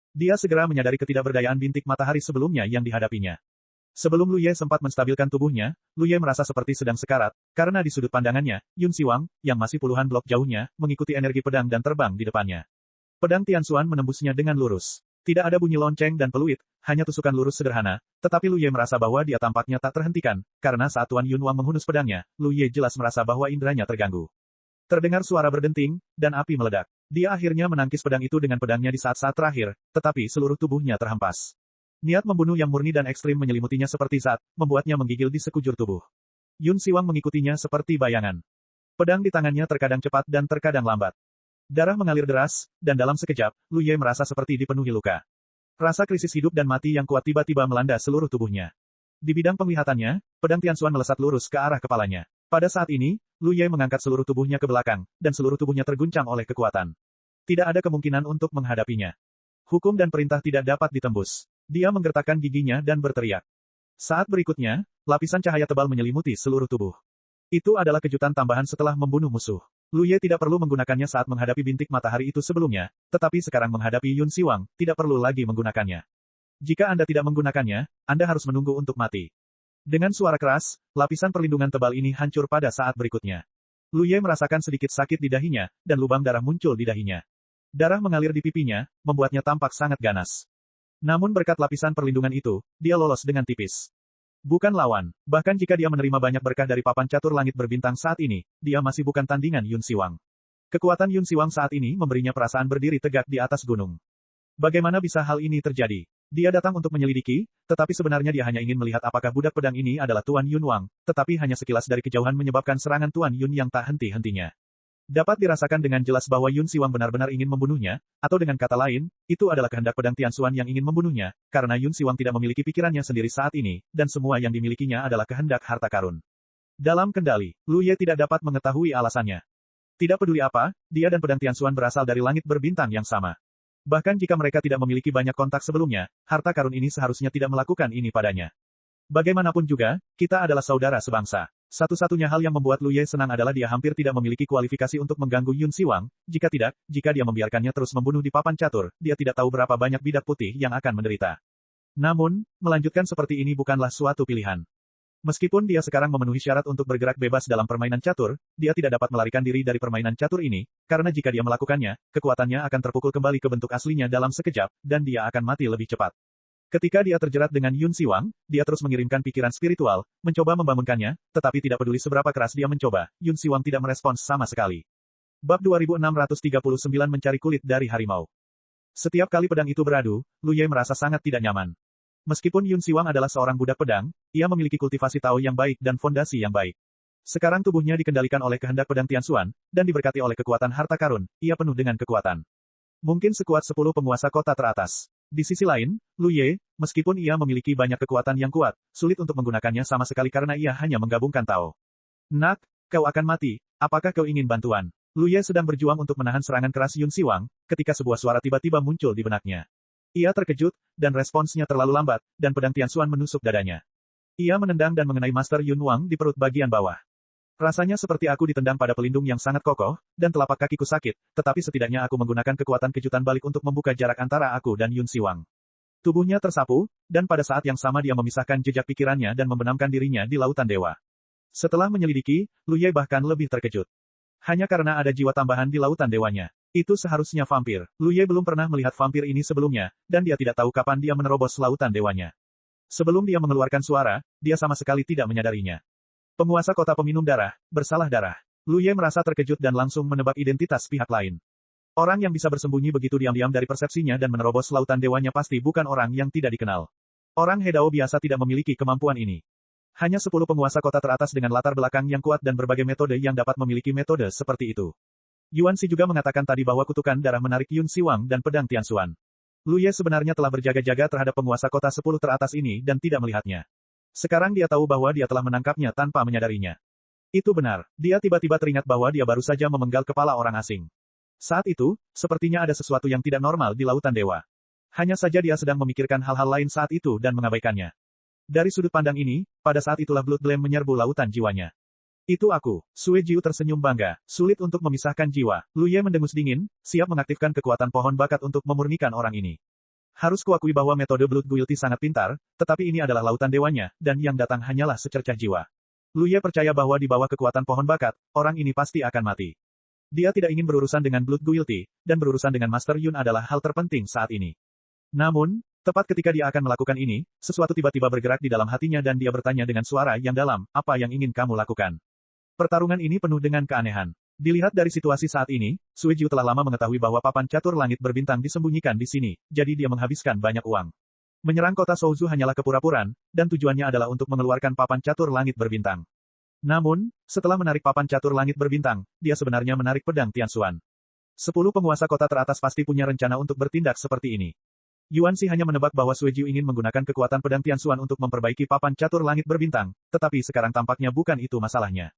Dia segera menyadari ketidakberdayaan bintik matahari sebelumnya yang dihadapinya. Sebelum Lu Ye sempat menstabilkan tubuhnya, Lu Ye merasa seperti sedang sekarat, karena di sudut pandangannya, Yun Siwang, yang masih puluhan blok jauhnya, mengikuti energi pedang dan terbang di depannya. Pedang Tianxuan menembusnya dengan lurus. Tidak ada bunyi lonceng dan peluit, hanya tusukan lurus sederhana, tetapi Lu Ye merasa bahwa dia tampaknya tak terhentikan, karena saat Tuan Yun Wang menghunus pedangnya, Lu Ye jelas merasa bahwa inderanya terganggu. Terdengar suara berdenting, dan api meledak. Dia akhirnya menangkis pedang itu dengan pedangnya di saat-saat terakhir, tetapi seluruh tubuhnya terhempas. Niat membunuh yang murni dan ekstrim menyelimutinya seperti zat, membuatnya menggigil di sekujur tubuh. Yun Siwang mengikutinya seperti bayangan. Pedang di tangannya terkadang cepat dan terkadang lambat. Darah mengalir deras, dan dalam sekejap, Lu Ye merasa seperti dipenuhi luka. Rasa krisis hidup dan mati yang kuat tiba-tiba melanda seluruh tubuhnya. Di bidang penglihatannya, pedang Tianxuan melesat lurus ke arah kepalanya. Pada saat ini, Lu Ye mengangkat seluruh tubuhnya ke belakang, dan seluruh tubuhnya terguncang oleh kekuatan. Tidak ada kemungkinan untuk menghadapinya. Hukum dan perintah tidak dapat ditembus. Dia menggertakkan giginya dan berteriak. Saat berikutnya, lapisan cahaya tebal menyelimuti seluruh tubuh. Itu adalah kejutan tambahan setelah membunuh musuh. Lu Ye tidak perlu menggunakannya saat menghadapi bintik matahari itu sebelumnya, tetapi sekarang menghadapi Yun Siwang, tidak perlu lagi menggunakannya. Jika Anda tidak menggunakannya, Anda harus menunggu untuk mati. Dengan suara keras, lapisan perlindungan tebal ini hancur pada saat berikutnya. Lu Ye merasakan sedikit sakit di dahinya, dan lubang darah muncul di dahinya. Darah mengalir di pipinya, membuatnya tampak sangat ganas. Namun berkat lapisan perlindungan itu, dia lolos dengan tipis. Bukan lawan, bahkan jika dia menerima banyak berkah dari papan catur langit berbintang saat ini, dia masih bukan tandingan Yun Siwang. Kekuatan Yun Siwang saat ini memberinya perasaan berdiri tegak di atas gunung. Bagaimana bisa hal ini terjadi? Dia datang untuk menyelidiki, tetapi sebenarnya dia hanya ingin melihat apakah budak pedang ini adalah Tuan Yun Wang, tetapi hanya sekilas dari kejauhan menyebabkan serangan Tuan Yun yang tak henti-hentinya. Dapat dirasakan dengan jelas bahwa Yun Siwang benar-benar ingin membunuhnya, atau dengan kata lain, itu adalah kehendak pedang Tianxuan yang ingin membunuhnya, karena Yun Siwang tidak memiliki pikirannya sendiri saat ini, dan semua yang dimilikinya adalah kehendak harta karun. Dalam kendali, Lu Ye tidak dapat mengetahui alasannya. Tidak peduli apa, dia dan pedang Tianxuan berasal dari langit berbintang yang sama. Bahkan jika mereka tidak memiliki banyak kontak sebelumnya, harta karun ini seharusnya tidak melakukan ini padanya. Bagaimanapun juga, kita adalah saudara sebangsa. Satu-satunya hal yang membuat Lu Ye senang adalah dia hampir tidak memiliki kualifikasi untuk mengganggu Yun Siwang, jika tidak, jika dia membiarkannya terus membunuh di papan catur, dia tidak tahu berapa banyak bidak putih yang akan menderita. Namun, melanjutkan seperti ini bukanlah suatu pilihan. Meskipun dia sekarang memenuhi syarat untuk bergerak bebas dalam permainan catur, dia tidak dapat melarikan diri dari permainan catur ini, karena jika dia melakukannya, kekuatannya akan terpukul kembali ke bentuk aslinya dalam sekejap, dan dia akan mati lebih cepat. Ketika dia terjerat dengan Yun Siwang, dia terus mengirimkan pikiran spiritual, mencoba membangunkannya, tetapi tidak peduli seberapa keras dia mencoba, Yun Siwang tidak merespons sama sekali. Bab 2639 mencari kulit dari harimau. Setiap kali pedang itu beradu, Lu Ye merasa sangat tidak nyaman. Meskipun Yun Siwang adalah seorang budak pedang, ia memiliki kultivasi Tao yang baik dan fondasi yang baik. Sekarang tubuhnya dikendalikan oleh kehendak pedang Tianxuan, dan diberkati oleh kekuatan harta karun, ia penuh dengan kekuatan. Mungkin sekuat 10 penguasa kota teratas. Di sisi lain, Lu Ye, meskipun ia memiliki banyak kekuatan yang kuat, sulit untuk menggunakannya sama sekali karena ia hanya menggabungkan Tao. Nak, kau akan mati, apakah kau ingin bantuan? Lu Ye sedang berjuang untuk menahan serangan keras Yun Siwang, ketika sebuah suara tiba-tiba muncul di benaknya. Ia terkejut, dan responsnya terlalu lambat, dan pedang Tianxuan menusuk dadanya. Ia menendang dan mengenai Master Yun Wang di perut bagian bawah. Rasanya seperti aku ditendang pada pelindung yang sangat kokoh, dan telapak kakiku sakit, tetapi setidaknya aku menggunakan kekuatan kejutan balik untuk membuka jarak antara aku dan Yun Siwang. Tubuhnya tersapu, dan pada saat yang sama dia memisahkan jejak pikirannya dan membenamkan dirinya di lautan dewa. Setelah menyelidiki, Lu Ye bahkan lebih terkejut. Hanya karena ada jiwa tambahan di lautan dewanya. Itu seharusnya vampir. Lu Ye belum pernah melihat vampir ini sebelumnya, dan dia tidak tahu kapan dia menerobos lautan dewanya. Sebelum dia mengeluarkan suara, dia sama sekali tidak menyadarinya. Penguasa kota peminum darah, bersalah darah. Lu Ye merasa terkejut dan langsung menebak identitas pihak lain. Orang yang bisa bersembunyi begitu diam-diam dari persepsinya dan menerobos lautan dewanya pasti bukan orang yang tidak dikenal. Orang Hedao biasa tidak memiliki kemampuan ini. Hanya 10 penguasa kota teratas dengan latar belakang yang kuat dan berbagai metode yang dapat memiliki metode seperti itu. Yuan Xi juga mengatakan tadi bahwa kutukan darah menarik Yun Siwang dan pedang Tianxuan. Lu Ye sebenarnya telah berjaga-jaga terhadap penguasa kota 10 teratas ini dan tidak melihatnya. Sekarang dia tahu bahwa dia telah menangkapnya tanpa menyadarinya. Itu benar, dia tiba-tiba teringat bahwa dia baru saja memenggal kepala orang asing. Saat itu, sepertinya ada sesuatu yang tidak normal di lautan dewa. Hanya saja dia sedang memikirkan hal-hal lain saat itu dan mengabaikannya. Dari sudut pandang ini, pada saat itulah Blood Glam menyerbu lautan jiwanya. Itu aku, Sue Jiu tersenyum bangga, sulit untuk memisahkan jiwa. Lu Ye mendengus dingin, siap mengaktifkan kekuatan pohon bakat untuk memurnikan orang ini. Harus kuakui bahwa metode Blood Guilty sangat pintar, tetapi ini adalah lautan dewanya, dan yang datang hanyalah secercah jiwa. Lu Ye percaya bahwa di bawah kekuatan pohon bakat, orang ini pasti akan mati. Dia tidak ingin berurusan dengan Blood Guilty, dan berurusan dengan Master Yun adalah hal terpenting saat ini. Namun, tepat ketika dia akan melakukan ini, sesuatu tiba-tiba bergerak di dalam hatinya dan dia bertanya dengan suara yang dalam, apa yang ingin kamu lakukan? Pertarungan ini penuh dengan keanehan. Dilihat dari situasi saat ini, Sue Jiu telah lama mengetahui bahwa papan catur langit berbintang disembunyikan di sini, jadi dia menghabiskan banyak uang. Menyerang kota Souzhou hanyalah kepura-puraan, dan tujuannya adalah untuk mengeluarkan papan catur langit berbintang. Namun, setelah menarik papan catur langit berbintang, dia sebenarnya menarik pedang Tianxuan. 10 penguasa kota teratas pasti punya rencana untuk bertindak seperti ini. Yuan Xi hanya menebak bahwa Sue Jiu ingin menggunakan kekuatan pedang Tianxuan untuk memperbaiki papan catur langit berbintang, tetapi sekarang tampaknya bukan itu masalahnya.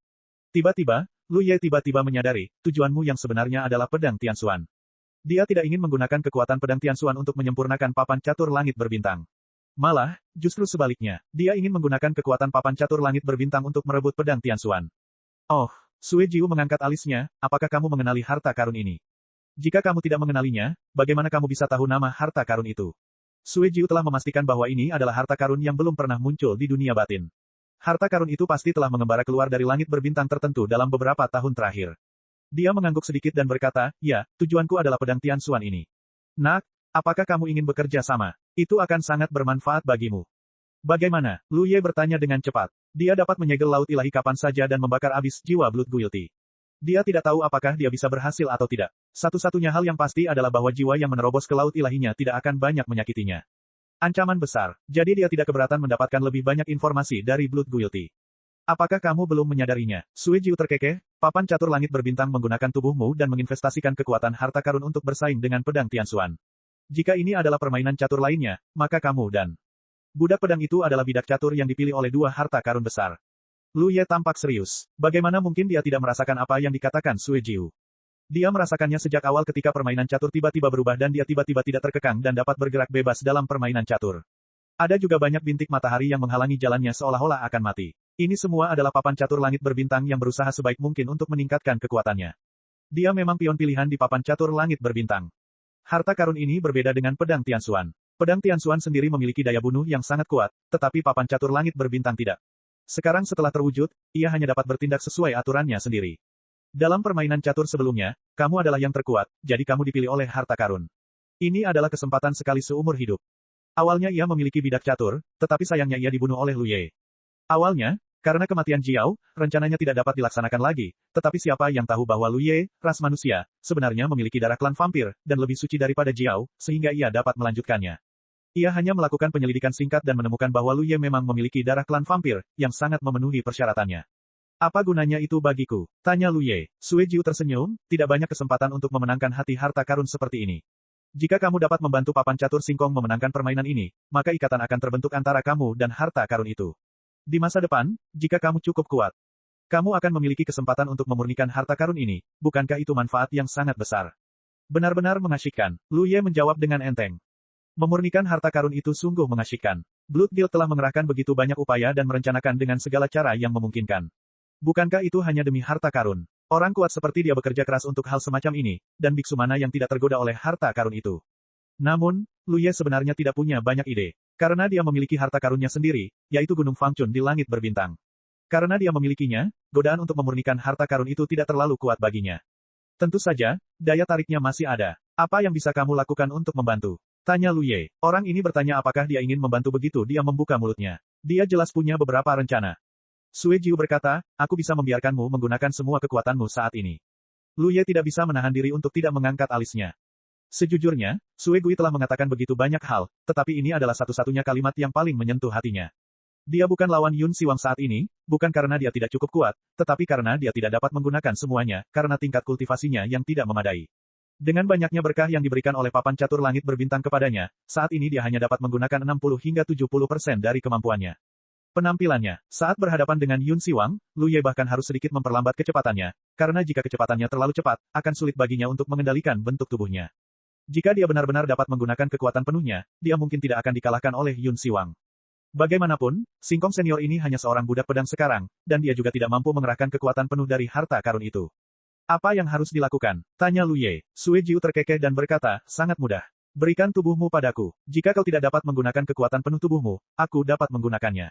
Tiba-tiba, Lu Ye tiba-tiba menyadari, tujuanmu yang sebenarnya adalah pedang Tianxuan. Dia tidak ingin menggunakan kekuatan pedang Tianxuan untuk menyempurnakan papan catur langit berbintang. Malah, justru sebaliknya, dia ingin menggunakan kekuatan papan catur langit berbintang untuk merebut pedang Tianxuan. Oh, Sue Jiu mengangkat alisnya, apakah kamu mengenali harta karun ini? Jika kamu tidak mengenalinya, bagaimana kamu bisa tahu nama harta karun itu? Sue Jiu telah memastikan bahwa ini adalah harta karun yang belum pernah muncul di dunia batin. Harta karun itu pasti telah mengembara keluar dari langit berbintang tertentu dalam beberapa tahun terakhir. Dia mengangguk sedikit dan berkata, ya, tujuanku adalah pedang Tianxuan ini. Nak, apakah kamu ingin bekerja sama? Itu akan sangat bermanfaat bagimu. Bagaimana? Lu Ye bertanya dengan cepat. Dia dapat menyegel laut ilahi kapan saja dan membakar abis jiwa Blood Guilty. Dia tidak tahu apakah dia bisa berhasil atau tidak. Satu-satunya hal yang pasti adalah bahwa jiwa yang menerobos ke laut ilahinya tidak akan banyak menyakitinya. Ancaman besar, jadi dia tidak keberatan mendapatkan lebih banyak informasi dari Blood Guilty. Apakah kamu belum menyadarinya? Sue Jiu terkekeh, papan catur langit berbintang menggunakan tubuhmu dan menginvestasikan kekuatan harta karun untuk bersaing dengan pedang Tianxuan. Jika ini adalah permainan catur lainnya, maka kamu dan budak pedang itu adalah bidak catur yang dipilih oleh 2 harta karun besar. Lu Ye tampak serius. Bagaimana mungkin dia tidak merasakan apa yang dikatakan Sue Jiu? Dia merasakannya sejak awal ketika permainan catur tiba-tiba berubah dan dia tiba-tiba tidak terkekang dan dapat bergerak bebas dalam permainan catur. Ada juga banyak bintik matahari yang menghalangi jalannya seolah-olah akan mati. Ini semua adalah papan catur langit berbintang yang berusaha sebaik mungkin untuk meningkatkan kekuatannya. Dia memang pion pilihan di papan catur langit berbintang. Harta karun ini berbeda dengan pedang Tianxuan. Pedang Tianxuan sendiri memiliki daya bunuh yang sangat kuat, tetapi papan catur langit berbintang tidak. Sekarang setelah terwujud, ia hanya dapat bertindak sesuai aturannya sendiri. Dalam permainan catur sebelumnya, kamu adalah yang terkuat, jadi kamu dipilih oleh harta karun. Ini adalah kesempatan sekali seumur hidup. Awalnya ia memiliki bidak catur, tetapi sayangnya ia dibunuh oleh Lu Ye. Awalnya, karena kematian Jiao, rencananya tidak dapat dilaksanakan lagi, tetapi siapa yang tahu bahwa Lu Ye, ras manusia, sebenarnya memiliki darah klan vampir, dan lebih suci daripada Jiao, sehingga ia dapat melanjutkannya. Ia hanya melakukan penyelidikan singkat dan menemukan bahwa Lu Ye memang memiliki darah klan vampir, yang sangat memenuhi persyaratannya. Apa gunanya itu bagiku? Tanya Lu Ye. Sue Jiu tersenyum, tidak banyak kesempatan untuk memenangkan hati harta karun seperti ini. Jika kamu dapat membantu papan catur singkong memenangkan permainan ini, maka ikatan akan terbentuk antara kamu dan harta karun itu. Di masa depan, jika kamu cukup kuat, kamu akan memiliki kesempatan untuk memurnikan harta karun ini, bukankah itu manfaat yang sangat besar? Benar-benar mengasyikkan, Lu Ye menjawab dengan enteng. Memurnikan harta karun itu sungguh mengasyikkan. Blood Guild telah mengerahkan begitu banyak upaya dan merencanakan dengan segala cara yang memungkinkan. Bukankah itu hanya demi harta karun? Orang kuat seperti dia bekerja keras untuk hal semacam ini, dan biksu mana yang tidak tergoda oleh harta karun itu. Namun, Lu Ye sebenarnya tidak punya banyak ide. Karena dia memiliki harta karunnya sendiri, yaitu Gunung Fangchun di langit berbintang. Karena dia memilikinya, godaan untuk memurnikan harta karun itu tidak terlalu kuat baginya. Tentu saja, daya tariknya masih ada. Apa yang bisa kamu lakukan untuk membantu? Tanya Lu Ye. Orang ini bertanya apakah dia ingin membantu begitu dia membuka mulutnya. Dia jelas punya beberapa rencana. Sue Jiu berkata, aku bisa membiarkanmu menggunakan semua kekuatanmu saat ini. Lu Ye tidak bisa menahan diri untuk tidak mengangkat alisnya. Sejujurnya, Sue Gui telah mengatakan begitu banyak hal, tetapi ini adalah satu-satunya kalimat yang paling menyentuh hatinya. Dia bukan lawan Yun Siwang saat ini, bukan karena dia tidak cukup kuat, tetapi karena dia tidak dapat menggunakan semuanya, karena tingkat kultivasinya yang tidak memadai. Dengan banyaknya berkah yang diberikan oleh papan catur langit berbintang kepadanya, saat ini dia hanya dapat menggunakan 60 hingga 70% dari kemampuannya. Penampilannya, saat berhadapan dengan Yun Siwang, Lu Ye bahkan harus sedikit memperlambat kecepatannya, karena jika kecepatannya terlalu cepat, akan sulit baginya untuk mengendalikan bentuk tubuhnya. Jika dia benar-benar dapat menggunakan kekuatan penuhnya, dia mungkin tidak akan dikalahkan oleh Yun Siwang. Bagaimanapun, Singkong senior ini hanya seorang budak pedang sekarang, dan dia juga tidak mampu mengerahkan kekuatan penuh dari harta karun itu. Apa yang harus dilakukan? Tanya Lu Ye. Sue Jiu terkekeh dan berkata, sangat mudah. Berikan tubuhmu padaku. Jika kau tidak dapat menggunakan kekuatan penuh tubuhmu, aku dapat menggunakannya.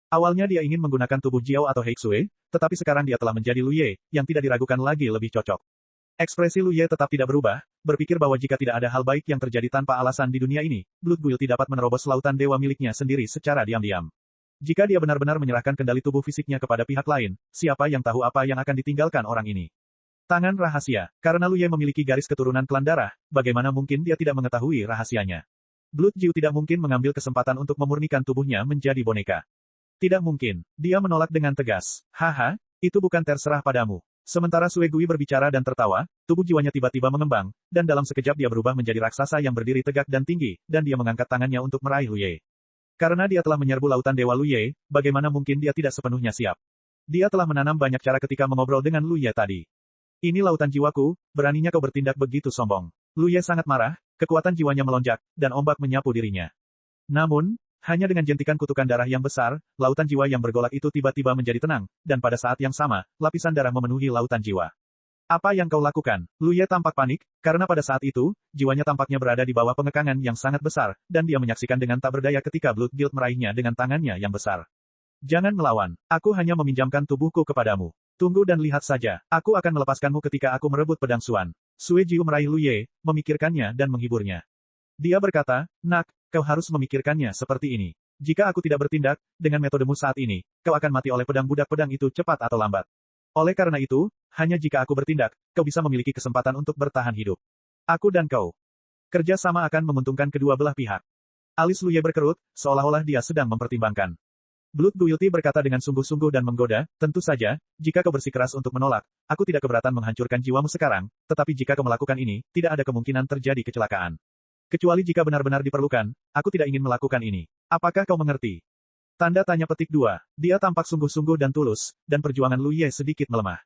Awalnya dia ingin menggunakan tubuh Jiao atau Hexue, tetapi sekarang dia telah menjadi Lu Ye, yang tidak diragukan lagi lebih cocok. Ekspresi Lu Ye tetap tidak berubah, berpikir bahwa jika tidak ada hal baik yang terjadi tanpa alasan di dunia ini, Blood Guilty dapat menerobos lautan dewa miliknya sendiri secara diam-diam. Jika dia benar-benar menyerahkan kendali tubuh fisiknya kepada pihak lain, siapa yang tahu apa yang akan ditinggalkan orang ini? Tangan rahasia. Karena Lu Ye memiliki garis keturunan klan darah, bagaimana mungkin dia tidak mengetahui rahasianya? Blood Jiu tidak mungkin mengambil kesempatan untuk memurnikan tubuhnya menjadi boneka. Tidak mungkin. Dia menolak dengan tegas. Haha, itu bukan terserah padamu. Sementara Sue Gui berbicara dan tertawa, tubuh jiwanya tiba-tiba mengembang, dan dalam sekejap dia berubah menjadi raksasa yang berdiri tegak dan tinggi, dan dia mengangkat tangannya untuk meraih Lu Ye. Karena dia telah menyerbu lautan dewa Lu Ye, bagaimana mungkin dia tidak sepenuhnya siap? Dia telah menanam banyak cara ketika mengobrol dengan Lu Ye tadi. Ini lautan jiwaku, beraninya kau bertindak begitu sombong. Lu Ye sangat marah, kekuatan jiwanya melonjak, dan ombak menyapu dirinya. Namun, hanya dengan jentikan kutukan darah yang besar, lautan jiwa yang bergolak itu tiba-tiba menjadi tenang, dan pada saat yang sama, lapisan darah memenuhi lautan jiwa. Apa yang kau lakukan? Lu Ye tampak panik, karena pada saat itu, jiwanya tampaknya berada di bawah pengekangan yang sangat besar, dan dia menyaksikan dengan tak berdaya ketika Blood Guild meraihnya dengan tangannya yang besar. Jangan melawan, aku hanya meminjamkan tubuhku kepadamu. Tunggu dan lihat saja, aku akan melepaskanmu ketika aku merebut pedang Suan. Sue Jiu meraih Lu Ye, memikirkannya dan menghiburnya. Dia berkata, nak, kau harus memikirkannya seperti ini. Jika aku tidak bertindak, dengan metodemu saat ini, kau akan mati oleh pedang budak pedang itu cepat atau lambat. Oleh karena itu, hanya jika aku bertindak, kau bisa memiliki kesempatan untuk bertahan hidup. Aku dan kau. Kerja sama akan menguntungkan kedua belah pihak. Alis Lu Ye berkerut, seolah-olah dia sedang mempertimbangkan. Blood Guilty berkata dengan sungguh-sungguh dan menggoda, tentu saja, jika kau bersikeras untuk menolak, aku tidak keberatan menghancurkan jiwamu sekarang, tetapi jika kau melakukan ini, tidak ada kemungkinan terjadi kecelakaan. Kecuali jika benar-benar diperlukan, aku tidak ingin melakukan ini. Apakah kau mengerti? Tanda tanya petik 2. Dia tampak sungguh-sungguh dan tulus, dan perjuangan Lu Ye sedikit melemah.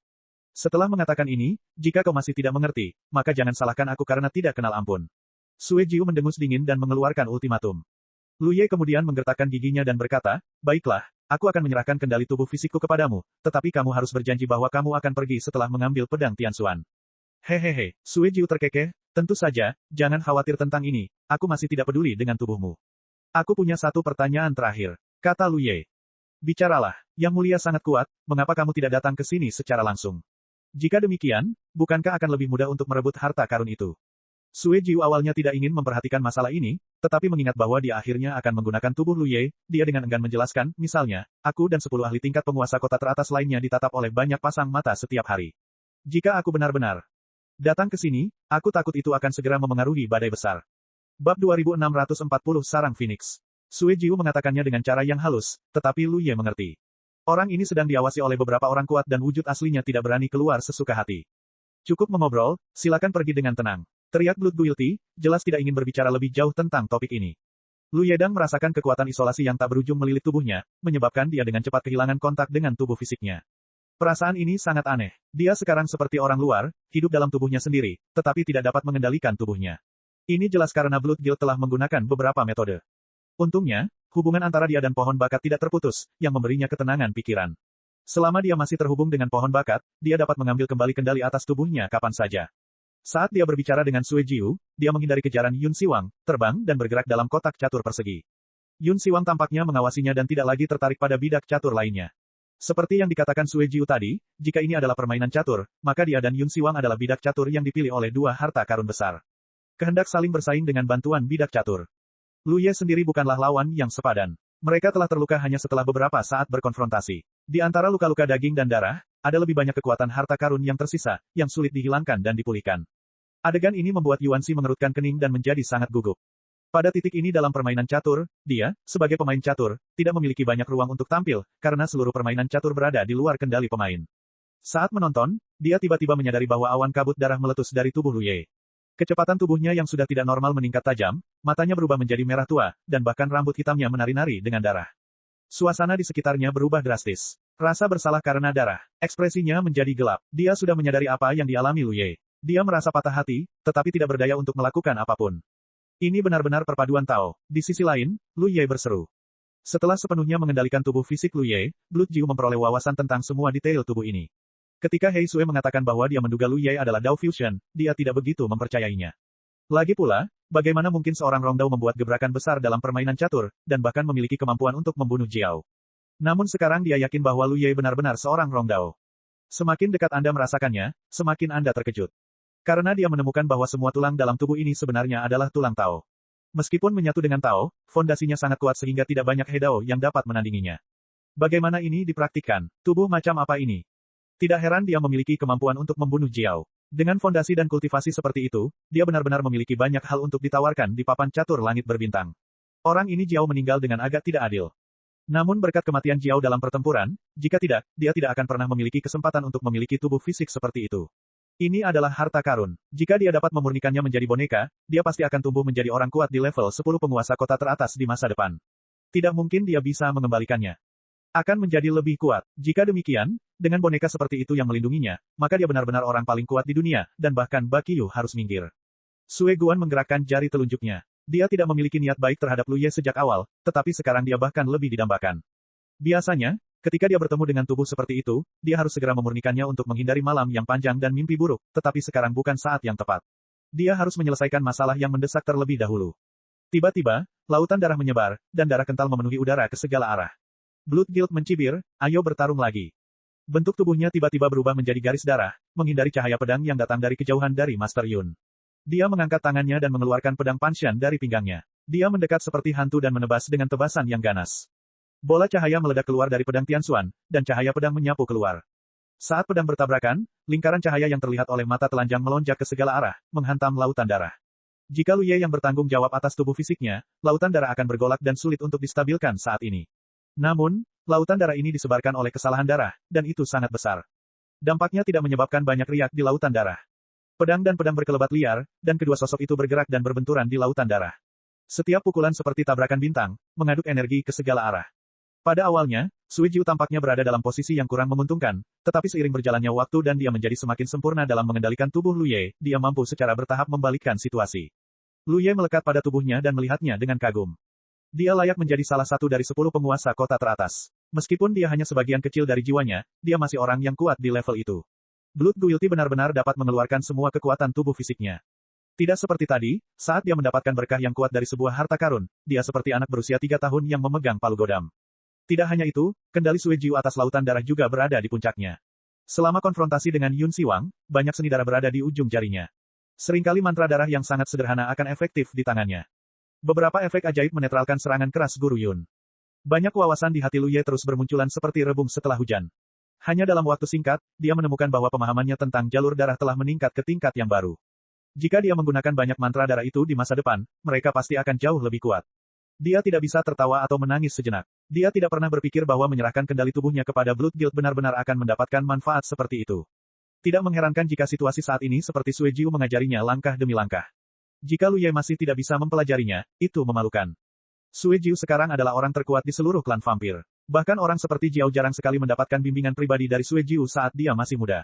Setelah mengatakan ini, jika kau masih tidak mengerti, maka jangan salahkan aku karena tidak kenal ampun. Sue Jiu mendengus dingin dan mengeluarkan ultimatum. Lu Ye kemudian menggertakkan giginya dan berkata, baiklah, aku akan menyerahkan kendali tubuh fisikku kepadamu, tetapi kamu harus berjanji bahwa kamu akan pergi setelah mengambil pedang Tianxuan. Hehehe, Sue Jiu terkekeh, tentu saja, jangan khawatir tentang ini, aku masih tidak peduli dengan tubuhmu. Aku punya satu pertanyaan terakhir, kata Lu Ye. Bicaralah, Yang Mulia sangat kuat, mengapa kamu tidak datang ke sini secara langsung? Jika demikian, bukankah akan lebih mudah untuk merebut harta karun itu? Sue Jiu awalnya tidak ingin memperhatikan masalah ini, tetapi mengingat bahwa dia akhirnya akan menggunakan tubuh Lu Ye, dia dengan enggan menjelaskan, misalnya, aku dan 10 ahli tingkat penguasa kota teratas lainnya ditatap oleh banyak pasang mata setiap hari. Jika aku benar-benar datang ke sini, aku takut itu akan segera memengaruhi badai besar. Bab 2640 Sarang Phoenix. Sue Jiu mengatakannya dengan cara yang halus, tetapi Lu Ye mengerti. Orang ini sedang diawasi oleh beberapa orang kuat dan wujud aslinya tidak berani keluar sesuka hati. Cukup mengobrol, silakan pergi dengan tenang. Teriak Blood Guilty, jelas tidak ingin berbicara lebih jauh tentang topik ini. Lu Yedang merasakan kekuatan isolasi yang tak berujung melilit tubuhnya, menyebabkan dia dengan cepat kehilangan kontak dengan tubuh fisiknya. Perasaan ini sangat aneh. Dia sekarang seperti orang luar, hidup dalam tubuhnya sendiri, tetapi tidak dapat mengendalikan tubuhnya. Ini jelas karena Blood Guild telah menggunakan beberapa metode. Untungnya, hubungan antara dia dan pohon bakat tidak terputus, yang memberinya ketenangan pikiran. Selama dia masih terhubung dengan pohon bakat, dia dapat mengambil kembali kendali atas tubuhnya kapan saja. Saat dia berbicara dengan Sue Jiu, dia menghindari kejaran Yun Siwang, terbang dan bergerak dalam kotak catur persegi. Yun Siwang tampaknya mengawasinya dan tidak lagi tertarik pada bidak catur lainnya. Seperti yang dikatakan Sue Jiu tadi, jika ini adalah permainan catur, maka dia dan Yun Siwang adalah bidak catur yang dipilih oleh dua harta karun besar. Kehendak saling bersaing dengan bantuan bidak catur. Lu Ye sendiri bukanlah lawan yang sepadan. Mereka telah terluka hanya setelah beberapa saat berkonfrontasi. Di antara luka-luka daging dan darah, ada lebih banyak kekuatan harta karun yang tersisa, yang sulit dihilangkan dan dipulihkan. Adegan ini membuat Yuanxi mengerutkan kening dan menjadi sangat gugup. Pada titik ini dalam permainan catur, dia, sebagai pemain catur, tidak memiliki banyak ruang untuk tampil, karena seluruh permainan catur berada di luar kendali pemain. Saat menonton, dia tiba-tiba menyadari bahwa awan kabut darah meletus dari tubuh Lu Ye. Kecepatan tubuhnya yang sudah tidak normal meningkat tajam, matanya berubah menjadi merah tua, dan bahkan rambut hitamnya menari-nari dengan darah. Suasana di sekitarnya berubah drastis. Rasa bersalah karena darah. Ekspresinya menjadi gelap. Dia sudah menyadari apa yang dialami Lu Ye. Dia merasa patah hati, tetapi tidak berdaya untuk melakukan apapun. Ini benar-benar perpaduan Tao. Di sisi lain, Lu Ye berseru. Setelah sepenuhnya mengendalikan tubuh fisik Lu Ye, Blood Jiu memperoleh wawasan tentang semua detail tubuh ini. Ketika Hei Sue mengatakan bahwa dia menduga Lu Ye adalah Dao Fusion, dia tidak begitu mempercayainya. Lagi pula, bagaimana mungkin seorang Rongdao membuat gebrakan besar dalam permainan catur, dan bahkan memiliki kemampuan untuk membunuh Jiao. Namun sekarang dia yakin bahwa Lu Ye benar-benar seorang Rongdao. Semakin dekat Anda merasakannya, semakin Anda terkejut. Karena dia menemukan bahwa semua tulang dalam tubuh ini sebenarnya adalah tulang Tao. Meskipun menyatu dengan Tao, fondasinya sangat kuat sehingga tidak banyak Hedao yang dapat menandinginya. Bagaimana ini dipraktikkan? Tubuh macam apa ini? Tidak heran dia memiliki kemampuan untuk membunuh Jiao. Dengan fondasi dan kultivasi seperti itu, dia benar-benar memiliki banyak hal untuk ditawarkan di papan catur langit berbintang. Orang ini Jiao meninggal dengan agak tidak adil. Namun berkat kematian Jiao dalam pertempuran, jika tidak, dia tidak akan pernah memiliki kesempatan untuk memiliki tubuh fisik seperti itu. Ini adalah harta karun. Jika dia dapat memurnikannya menjadi boneka, dia pasti akan tumbuh menjadi orang kuat di level 10 penguasa kota teratas di masa depan. Tidak mungkin dia bisa mengembalikannya. Akan menjadi lebih kuat. Jika demikian, dengan boneka seperti itu yang melindunginya, maka dia benar-benar orang paling kuat di dunia, dan bahkan Bakyu harus minggir. Sue Guan menggerakkan jari telunjuknya. Dia tidak memiliki niat baik terhadap Lu Ye sejak awal, tetapi sekarang dia bahkan lebih didambakan. Biasanya, ketika dia bertemu dengan tubuh seperti itu, dia harus segera memurnikannya untuk menghindari malam yang panjang dan mimpi buruk, tetapi sekarang bukan saat yang tepat. Dia harus menyelesaikan masalah yang mendesak terlebih dahulu. Tiba-tiba, lautan darah menyebar, dan darah kental memenuhi udara ke segala arah. Blood Guild mencibir, ayo bertarung lagi. Bentuk tubuhnya tiba-tiba berubah menjadi garis darah, menghindari cahaya pedang yang datang dari kejauhan dari Master Yun. Dia mengangkat tangannya dan mengeluarkan pedang Panshan dari pinggangnya. Dia mendekat seperti hantu dan menebas dengan tebasan yang ganas. Bola cahaya meledak keluar dari pedang Tianxuan, dan cahaya pedang menyapu keluar. Saat pedang bertabrakan, lingkaran cahaya yang terlihat oleh mata telanjang melonjak ke segala arah, menghantam lautan darah. Jika Lu Ye yang bertanggung jawab atas tubuh fisiknya, lautan darah akan bergolak dan sulit untuk distabilkan saat ini. Namun, lautan darah ini disebarkan oleh kesalahan darah, dan itu sangat besar. Dampaknya tidak menyebabkan banyak riak di lautan darah. Pedang dan pedang berkelebat liar, dan kedua sosok itu bergerak dan berbenturan di lautan darah. Setiap pukulan seperti tabrakan bintang, mengaduk energi ke segala arah. Pada awalnya, Sue Jiu tampaknya berada dalam posisi yang kurang menguntungkan, tetapi seiring berjalannya waktu dan dia menjadi semakin sempurna dalam mengendalikan tubuh Lu Ye, dia mampu secara bertahap membalikkan situasi. Lu Ye melekat pada tubuhnya dan melihatnya dengan kagum. Dia layak menjadi salah satu dari 10 penguasa kota teratas. Meskipun dia hanya sebagian kecil dari jiwanya, dia masih orang yang kuat di level itu. Blood Guilty benar-benar dapat mengeluarkan semua kekuatan tubuh fisiknya. Tidak seperti tadi, saat dia mendapatkan berkah yang kuat dari sebuah harta karun, dia seperti anak berusia 3 tahun yang memegang palu godam. Tidak hanya itu, kendali Sue Jiu atas lautan darah juga berada di puncaknya. Selama konfrontasi dengan Yun Siwang, banyak seni darah berada di ujung jarinya. Seringkali mantra darah yang sangat sederhana akan efektif di tangannya. Beberapa efek ajaib menetralkan serangan keras Guru Yun. Banyak wawasan di hati Lu Ye terus bermunculan seperti rebung setelah hujan. Hanya dalam waktu singkat, dia menemukan bahwa pemahamannya tentang jalur darah telah meningkat ke tingkat yang baru. Jika dia menggunakan banyak mantra darah itu di masa depan, mereka pasti akan jauh lebih kuat. Dia tidak bisa tertawa atau menangis sejenak. Dia tidak pernah berpikir bahwa menyerahkan kendali tubuhnya kepada Blood Guild benar-benar akan mendapatkan manfaat seperti itu. Tidak mengherankan jika situasi saat ini seperti Sue Jiu mengajarinya langkah demi langkah. Jika Lu Ye masih tidak bisa mempelajarinya, itu memalukan. Sue Jiu sekarang adalah orang terkuat di seluruh klan vampir. Bahkan orang seperti Jiao jarang sekali mendapatkan bimbingan pribadi dari Sue Jiu saat dia masih muda.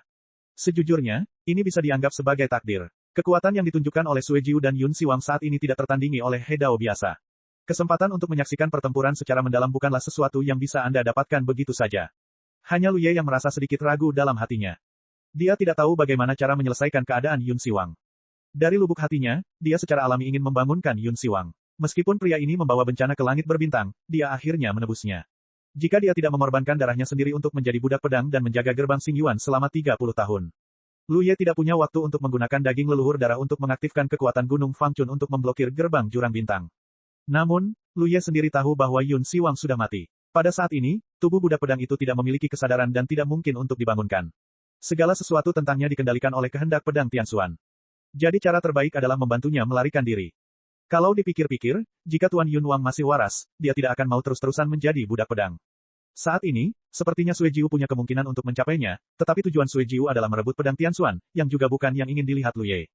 Sejujurnya, ini bisa dianggap sebagai takdir. Kekuatan yang ditunjukkan oleh Sue Jiu dan Yun Siwang saat ini tidak tertandingi oleh He Dao biasa. Kesempatan untuk menyaksikan pertempuran secara mendalam bukanlah sesuatu yang bisa Anda dapatkan begitu saja. Hanya Lu Ye yang merasa sedikit ragu dalam hatinya. Dia tidak tahu bagaimana cara menyelesaikan keadaan Yun Siwang. Dari lubuk hatinya, dia secara alami ingin membangunkan Yun Siwang. Meskipun pria ini membawa bencana ke langit berbintang, dia akhirnya menebusnya. Jika dia tidak mengorbankan darahnya sendiri untuk menjadi budak pedang dan menjaga gerbang Xingyuan selama 30 tahun. Lu Ye tidak punya waktu untuk menggunakan daging leluhur darah untuk mengaktifkan kekuatan Gunung Fangchun untuk memblokir gerbang jurang bintang. Namun, Lu Ye sendiri tahu bahwa Yun Siwang sudah mati. Pada saat ini, tubuh budak pedang itu tidak memiliki kesadaran dan tidak mungkin untuk dibangunkan. Segala sesuatu tentangnya dikendalikan oleh kehendak pedang Tianxuan. Jadi cara terbaik adalah membantunya melarikan diri. Kalau dipikir-pikir, jika Tuan Yun Wang masih waras, dia tidak akan mau terus-terusan menjadi budak pedang. Saat ini, sepertinya Sue Jiu punya kemungkinan untuk mencapainya, tetapi tujuan Sue Jiu adalah merebut pedang Tianxuan, yang juga bukan yang ingin dilihat Lu Ye.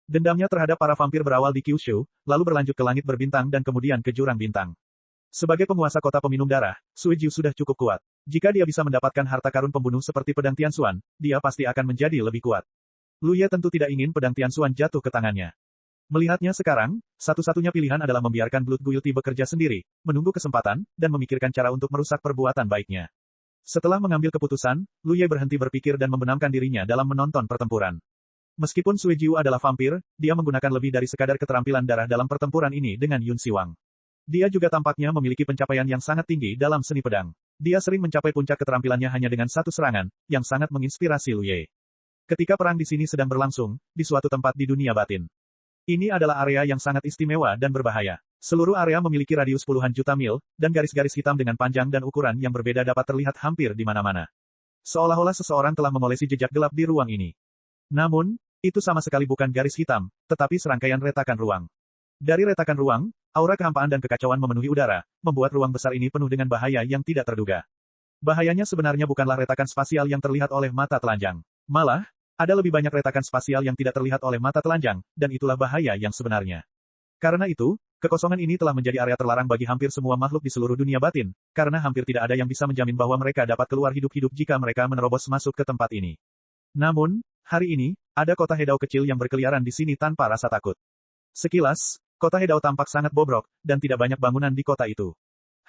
Dendamnya terhadap para vampir berawal di Kyushu, lalu berlanjut ke langit berbintang dan kemudian ke jurang bintang. Sebagai penguasa kota peminum darah, Sue Jiu sudah cukup kuat. Jika dia bisa mendapatkan harta karun pembunuh seperti pedang Tianxuan, dia pasti akan menjadi lebih kuat. Lu Ye tentu tidak ingin pedang Tianxuan jatuh ke tangannya. Melihatnya sekarang, satu-satunya pilihan adalah membiarkan Blood Guilty bekerja sendiri, menunggu kesempatan, dan memikirkan cara untuk merusak perbuatan baiknya. Setelah mengambil keputusan, Lu Ye berhenti berpikir dan membenamkan dirinya dalam menonton pertempuran. Meskipun Sue Jiu adalah vampir, dia menggunakan lebih dari sekadar keterampilan darah dalam pertempuran ini dengan Yun Siwang. Dia juga tampaknya memiliki pencapaian yang sangat tinggi dalam seni pedang. Dia sering mencapai puncak keterampilannya hanya dengan satu serangan, yang sangat menginspirasi Lu Ye. Ketika perang di sini sedang berlangsung, di suatu tempat di dunia batin. Ini adalah area yang sangat istimewa dan berbahaya. Seluruh area memiliki radius puluhan juta mil, dan garis-garis hitam dengan panjang dan ukuran yang berbeda dapat terlihat hampir di mana-mana. Seolah-olah seseorang telah memolesi jejak gelap di ruang ini. Namun, itu sama sekali bukan garis hitam, tetapi serangkaian retakan ruang. Dari retakan ruang, aura kehampaan dan kekacauan memenuhi udara, membuat ruang besar ini penuh dengan bahaya yang tidak terduga. Bahayanya sebenarnya bukanlah retakan spasial yang terlihat oleh mata telanjang. Malah, ada lebih banyak retakan spasial yang tidak terlihat oleh mata telanjang, dan itulah bahaya yang sebenarnya. Karena itu, kekosongan ini telah menjadi area terlarang bagi hampir semua makhluk di seluruh dunia batin, karena hampir tidak ada yang bisa menjamin bahwa mereka dapat keluar hidup-hidup jika mereka menerobos masuk ke tempat ini. Namun, hari ini, ada kota He Dao kecil yang berkeliaran di sini tanpa rasa takut. Sekilas, kota He Dao tampak sangat bobrok, dan tidak banyak bangunan di kota itu.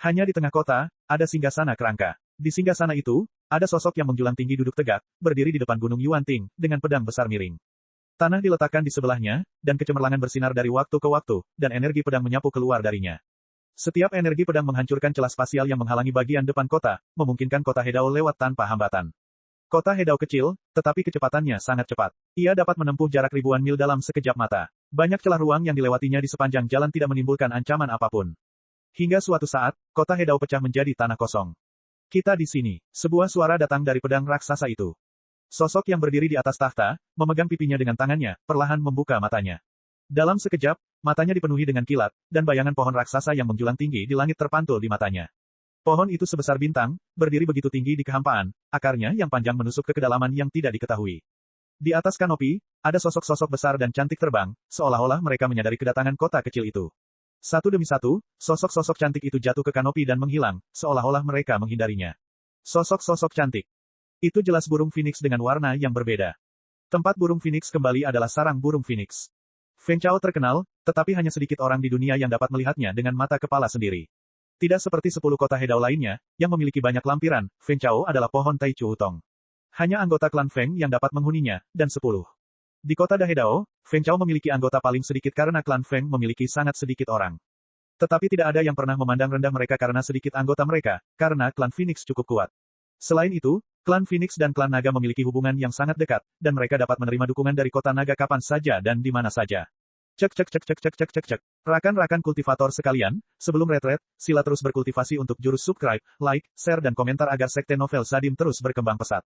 Hanya di tengah kota, ada singgasana kerangka. Di singgasana itu, ada sosok yang menjulang tinggi duduk tegak, berdiri di depan gunung Yuanting, dengan pedang besar miring. Tanah diletakkan di sebelahnya, dan kecemerlangan bersinar dari waktu ke waktu, dan energi pedang menyapu keluar darinya. Setiap energi pedang menghancurkan celah spasial yang menghalangi bagian depan kota, memungkinkan kota He Dao lewat tanpa hambatan. Kota He Dao kecil, tetapi kecepatannya sangat cepat. Ia dapat menempuh jarak ribuan mil dalam sekejap mata. Banyak celah ruang yang dilewatinya di sepanjang jalan tidak menimbulkan ancaman apapun. Hingga suatu saat, kota He Dao pecah menjadi tanah kosong. Kita di sini. Sebuah suara datang dari pedang raksasa itu. Sosok yang berdiri di atas tahta, memegang pipinya dengan tangannya, perlahan membuka matanya. Dalam sekejap, matanya dipenuhi dengan kilat, dan bayangan pohon raksasa yang menjulang tinggi di langit terpantul di matanya. Pohon itu sebesar bintang, berdiri begitu tinggi di kehampaan, akarnya yang panjang menusuk ke kedalaman yang tidak diketahui. Di atas kanopi, ada sosok-sosok besar dan cantik terbang, seolah-olah mereka menyadari kedatangan kota kecil itu. Satu demi satu, sosok-sosok cantik itu jatuh ke kanopi dan menghilang, seolah-olah mereka menghindarinya. Sosok-sosok cantik. Itu jelas burung phoenix dengan warna yang berbeda. Tempat burung phoenix kembali adalah sarang burung phoenix. Feng Chao terkenal, tetapi hanya sedikit orang di dunia yang dapat melihatnya dengan mata kepala sendiri. Tidak seperti 10 kota He Dao lainnya, yang memiliki banyak lampiran, Feng Chao adalah pohon Tai Chu Hutong. Hanya anggota klan Feng yang dapat menghuninya, dan 10. Di kota He Dao, Feng Chao memiliki anggota paling sedikit karena klan Feng memiliki sangat sedikit orang. Tetapi tidak ada yang pernah memandang rendah mereka karena sedikit anggota mereka, karena klan Phoenix cukup kuat. Selain itu, klan Phoenix dan klan Naga memiliki hubungan yang sangat dekat, dan mereka dapat menerima dukungan dari kota Naga kapan saja dan di mana saja. Cek. Rakan-rakan kultivator sekalian, sebelum retret, sila terus berkultivasi untuk jurus subscribe, like, share dan komentar agar sekte novel Sadim terus berkembang pesat.